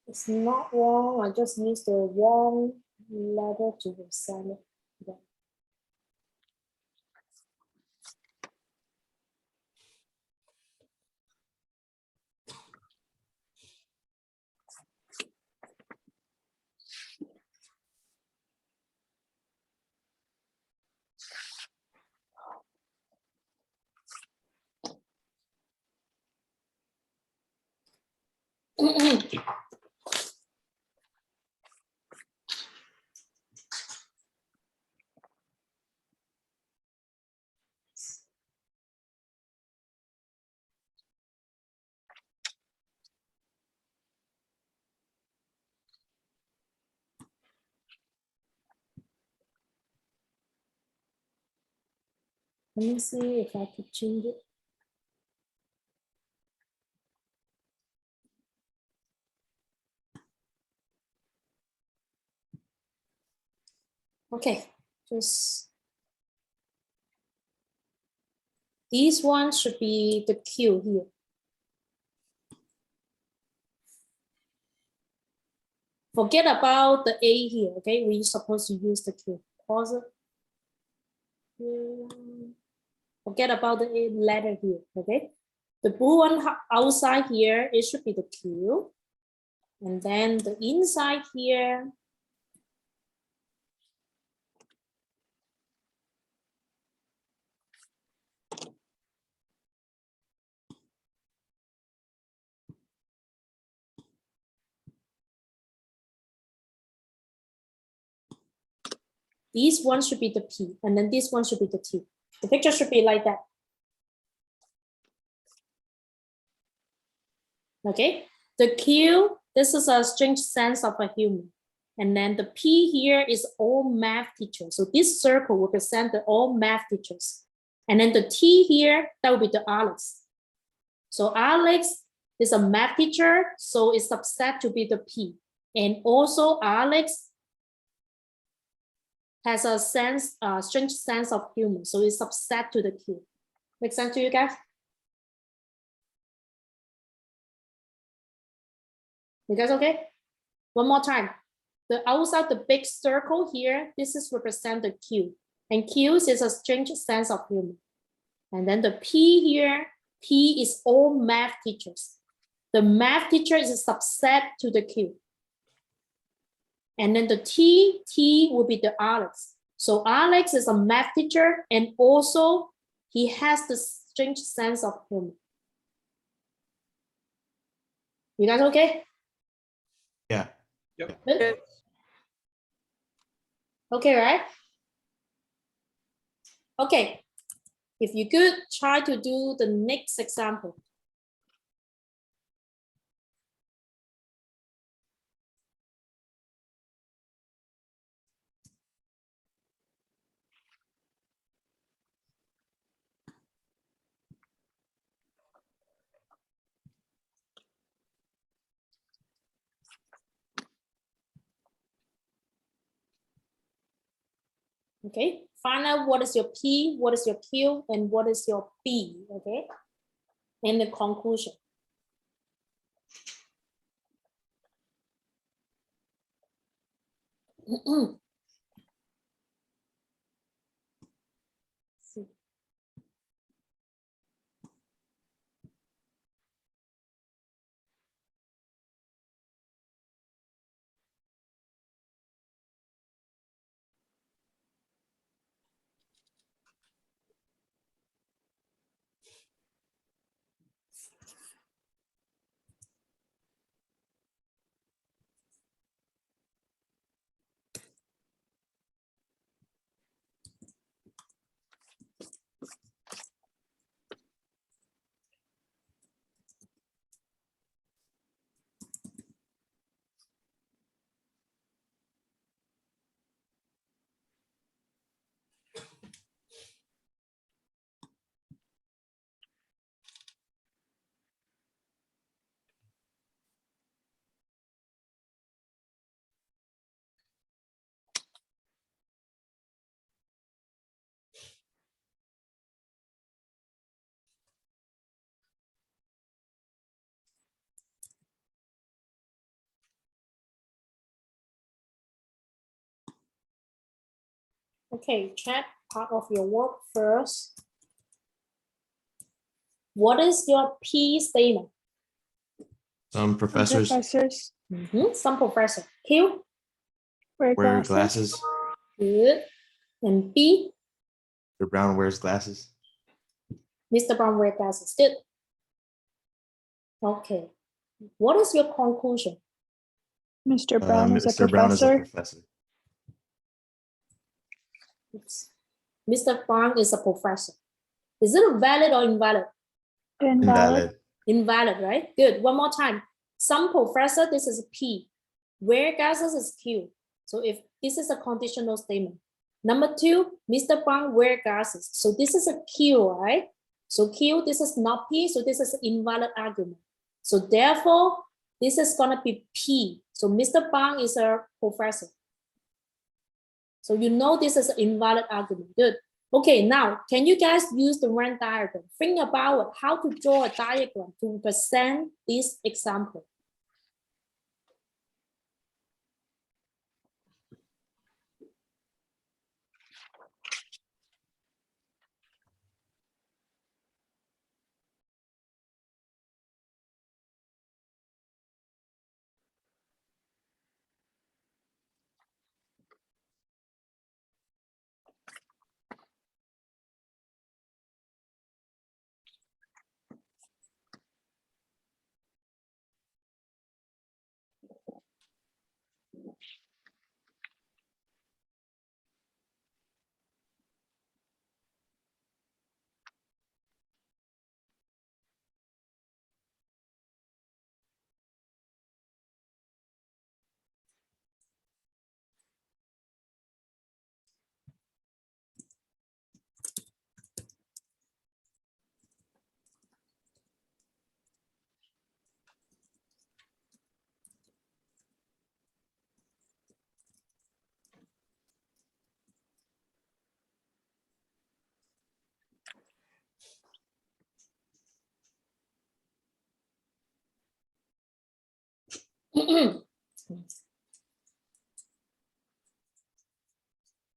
[SPEAKER 2] It's not wrong. I just used the wrong letter to send it. Yeah. Let me see if I could change it. Okay, just these ones should be the Q here. Forget about the A here, okay? We're supposed to use the Q. Pause it. Forget about the A letter here, okay? The blue one outside here, it should be the Q. And then the inside here, these ones should be the P, and then this one should be the T. The picture should be like that. Okay, the Q, this is a strange sense of a human. And then the P here is all math teachers. So this circle represents the all math teachers. And then the T here, that will be the Alex. So Alex is a math teacher, so it's subset to be the P. And also Alex has a strange sense of humor, so it's subset to the Q. Make sense to you guys? You guys okay? One more time. The outside the big circle here, this is represent the Q. And Q is a strange sense of humor. And then the P here, P is all math teachers. The math teacher is a subset to the Q. And then the T will be the Alex. So Alex is a math teacher and also he has the strange sense of humor. You guys okay?
[SPEAKER 1] Yeah.
[SPEAKER 6] Yep.
[SPEAKER 2] Good? Okay, right? Okay. If you could try to do the next example. Okay, find out what is your P, what is your Q, and what is your B, okay? And the conclusion. Okay, check part of your work first. What is your P statement?
[SPEAKER 1] Some professors
[SPEAKER 7] Professors
[SPEAKER 2] Some professor. Q,
[SPEAKER 7] wear
[SPEAKER 1] wear
[SPEAKER 7] glasses.
[SPEAKER 1] glasses.
[SPEAKER 2] good. And B,
[SPEAKER 1] Mr. Brown wears glasses.
[SPEAKER 2] Mr. Brown wear glasses, good. Okay, what is your conclusion?
[SPEAKER 7] Mr. Brown is a
[SPEAKER 1] Mr. Brown is a
[SPEAKER 7] professor.
[SPEAKER 1] professor.
[SPEAKER 2] Oops. Mr. Brown is a professor. Is it valid or invalid?
[SPEAKER 7] Invalid.
[SPEAKER 2] Invalid, right? Good. One more time. Some professor, this is P. Wear glasses is Q. So if this is a conditional statement. Number two, Mr. Brown wear glasses. So this is a Q, right? So Q, this is not P. So this is an invalid argument. So therefore, this is gonna be P. So Mr. Brown is a professor. So you know this is an invalid argument. Good. Okay, now, can you guys use the Venn diagram? Think about how to draw a diagram to present this example.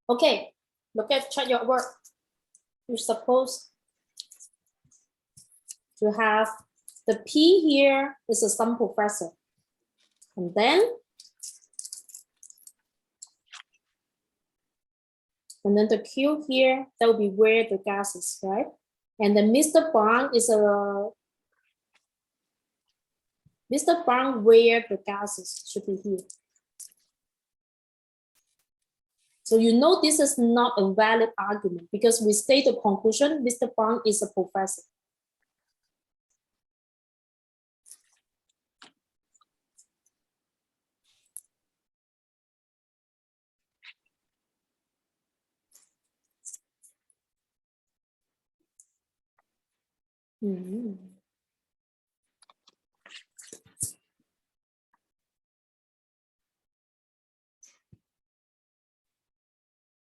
[SPEAKER 2] Okay, check your work. You're supposed to have the P here is a some professor. And then the Q here, that will be where the gas is, right? And then Mr. Brown is a Mr. Brown where the gas is should be here. So you know this is not a valid argument because we state the conclusion, Mr. Brown is a professor.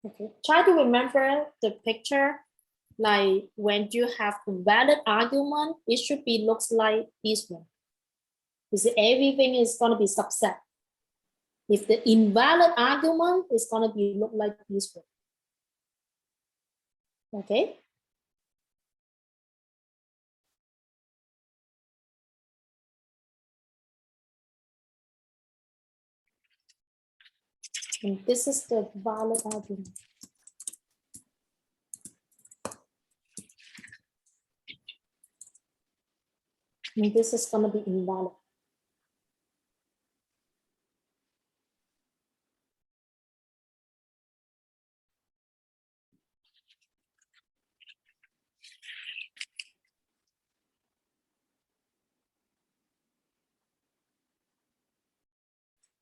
[SPEAKER 2] Okay, try to remember the picture. Like when you have a valid argument, it should be looks like this one. Because everything is going to be subset. If the invalid argument is going to be look like this one. Okay. And this is the valid argument. And this is going to be invalid.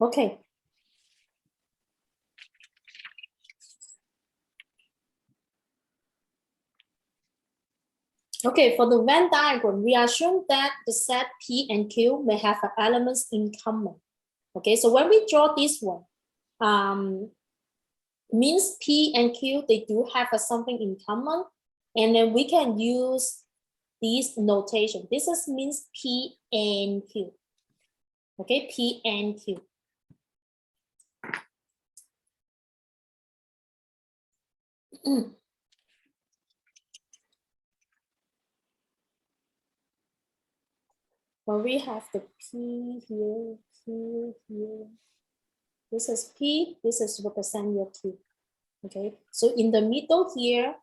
[SPEAKER 2] Okay. Okay, for the Venn diagram, we assume that the set P and Q may have elements in common. Okay, so when we draw this one, means P and Q, they do have something in common. And then we can use this notation. This is means P and Q. Okay, P and Q. Well, we have the P here, Q here. This is P, this is represent your Q. Okay, so in the middle here,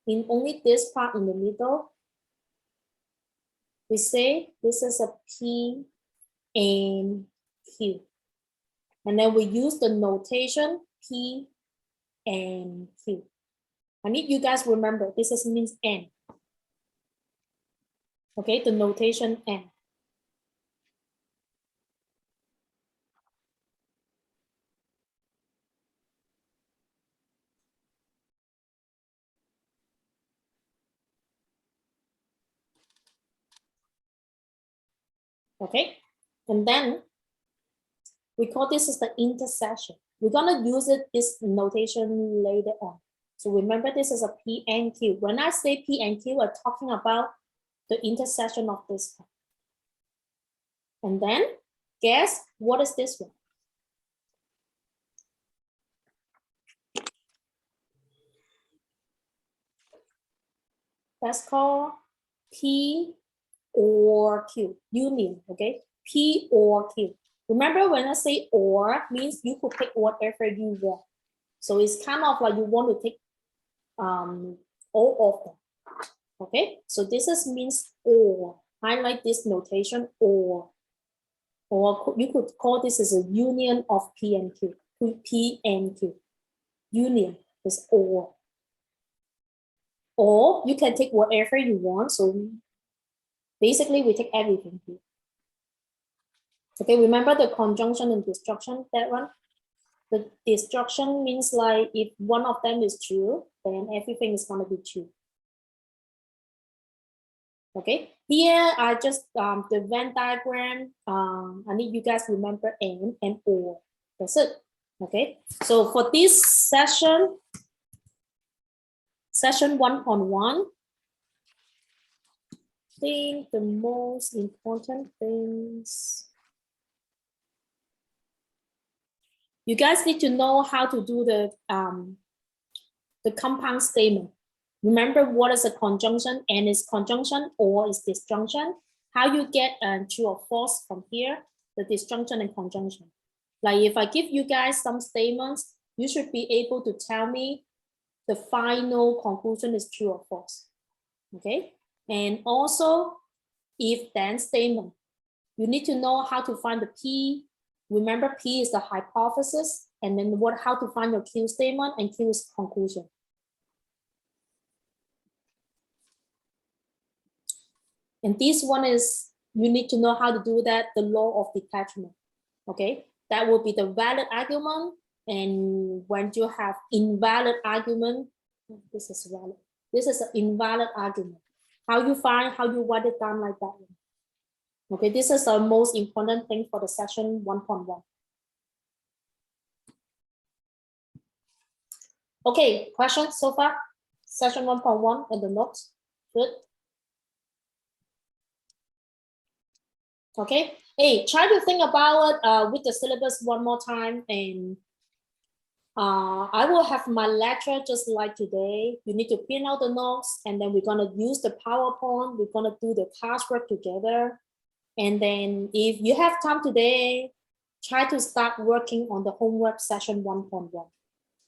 [SPEAKER 2] in only this part in the middle, we say this is a P and Q. And then we use the notation P and Q. I need you guys remember this is means N. Okay, the notation N. Okay, and then we call this is the intersection. We're gonna use this notation later on. So remember this is a P and Q. When I say P and Q, we're talking about the intersection of this one. And then guess what is this one? That's called P or Q, union, okay? P or Q. Remember when I say or means you could pick whatever you want. So it's kind of like you want to take all of them, okay? So this is means or. I like this notation or you could call this as a union of P and Q. P and Q. Union is or. Or you can take whatever you want. So basically we take everything here. Okay, remember the conjunction and disjunction, that one? The disjunction means like if one of them is true, then everything is gonna be true. Okay, here I just the Venn diagram. I need you guys to remember and or. That's it. Okay, so for this session 1.1, I think the most important things you guys need to know how to do the the compound statement. Remember what is a conjunction, and is conjunction or is disjunction? How you get true or false from here, the disjunction and conjunction. Like if I give you guys some statements, you should be able to tell me the final conclusion is true or false. Okay, and also if then statement, you need to know how to find the P. Remember, P is the hypothesis, and then how to find your Q statement, and Q is conclusion. And this one is, you need to know how to do that, the law of detachment. Okay, that will be the valid argument. And when you have invalid argument, this is valid. This is an invalid argument. How you find, how you write it down like that. Okay, this is the most important thing for the session 1.1. Okay, questions so far? Session 1.1 and the notes. Good. Okay, hey, try to think about it with the syllabus one more time, and I will have my lecture just like today. You need to print out the notes, and then we're gonna use the PowerPoint. We're gonna do the classwork together. And then if you have time today, try to start working on the homework session 1.1.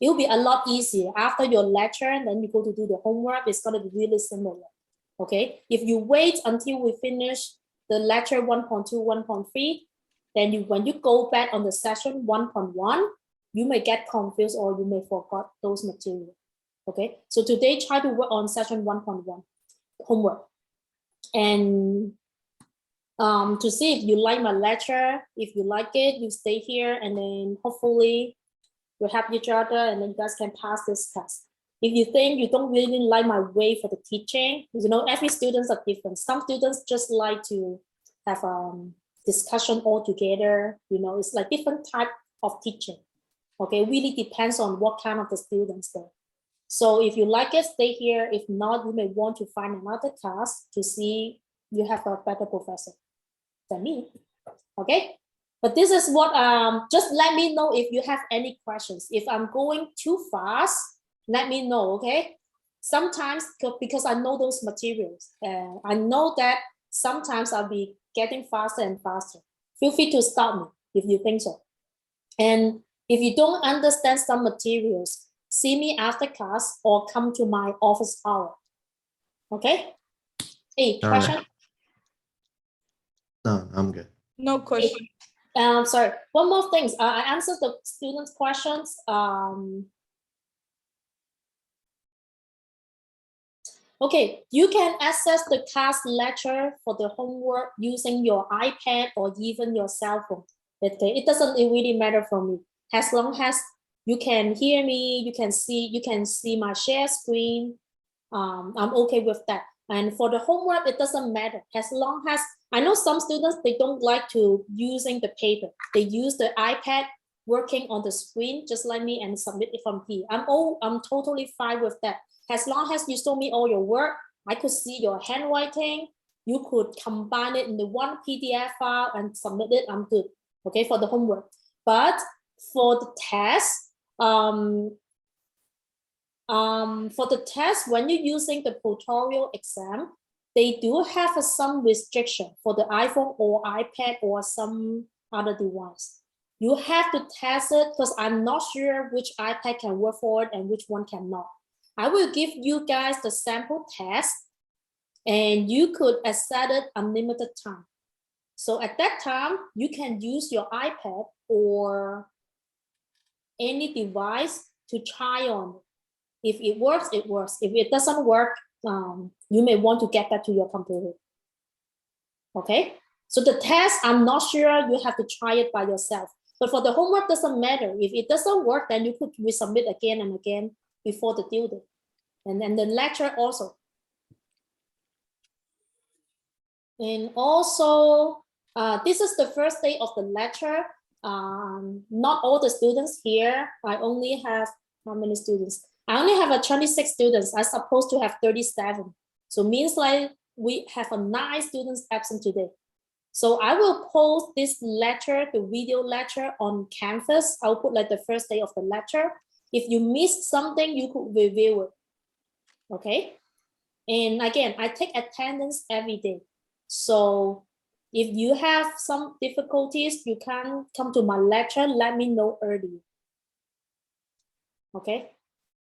[SPEAKER 2] It'll be a lot easier after your lecture, and then you go to do the homework. It's gonna be really similar, okay? If you wait until we finish the lecture 1.2, 1.3, then when you go back on the session 1.1, you may get confused or you may forget those materials, okay? So today, try to work on session 1.1 homework. And to see if you like my lecture, if you like it, you stay here, and then hopefully we'll help each other, and then you guys can pass this test. If you think you don't really like my way for the teaching, you know, every students are different. Some students just like to have discussion all together. You know, it's like different type of teaching. Okay, really depends on what kind of the students there. So if you like it, stay here. If not, you may want to find another class to see you have a better professor than me. Okay, but this is what, just let me know if you have any questions. If I'm going too fast, let me know, okay? Sometimes, because I know those materials, I know that sometimes I'll be getting faster and faster. Feel free to stop me if you think so. And if you don't understand some materials, see me after class or come to my office hour. Okay? Hey,
[SPEAKER 1] All
[SPEAKER 2] question?
[SPEAKER 1] right. No, I'm good.
[SPEAKER 10] No question.
[SPEAKER 2] Sorry, one more thing. I answered the students' questions. Okay, you can access the class lecture for the homework using your iPad or even your cell phone. Okay, it doesn't really matter for me. As long as you can hear me, you can see my share screen. I'm okay with that. And for the homework, it doesn't matter. As long as, I know some students, they don't like to using the paper. They use the iPad working on the screen, just like me, and submit it from here. I'm totally fine with that. As long as you show me all your work, I could see your handwriting. You could combine it in the one PDF file and submit it. I'm good. Okay, for the homework. But for the test, when you're using the tutorial exam, they do have some restriction for the iPhone or iPad or some other device. You have to test it because I'm not sure which iPad can work for it and which one cannot. I will give you guys the sample test, and you could access it unlimited time. So at that time, you can use your iPad or any device to try on. If it works, it works. If it doesn't work, you may want to get back to your computer. Okay, so the test, I'm not sure, you have to try it by yourself. But for the homework, doesn't matter. If it doesn't work, then you could resubmit again and again before the due date. And then the lecture also. And also, this is the first day of the lecture. Not all the students here. I only have, how many students? I only have 26 students. I'm supposed to have 37. So means like we have 9 students absent today. So I will post this lecture, the video lecture on Canvas. I'll put like the first day of the lecture. If you miss something, you could review it. Okay. And again, I take attendance every day. So if you have some difficulties, you can come to my lecture, let me know early. Okay.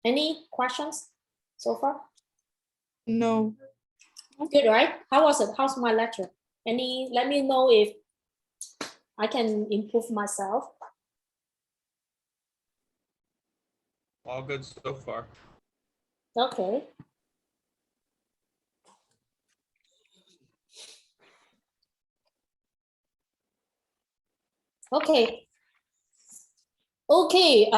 [SPEAKER 2] Any questions so far?
[SPEAKER 10] No.
[SPEAKER 2] Good, right? How was it? How's my lecture? Let me know if I can improve myself.
[SPEAKER 6] All good so far.
[SPEAKER 2] Okay. Okay. Okay.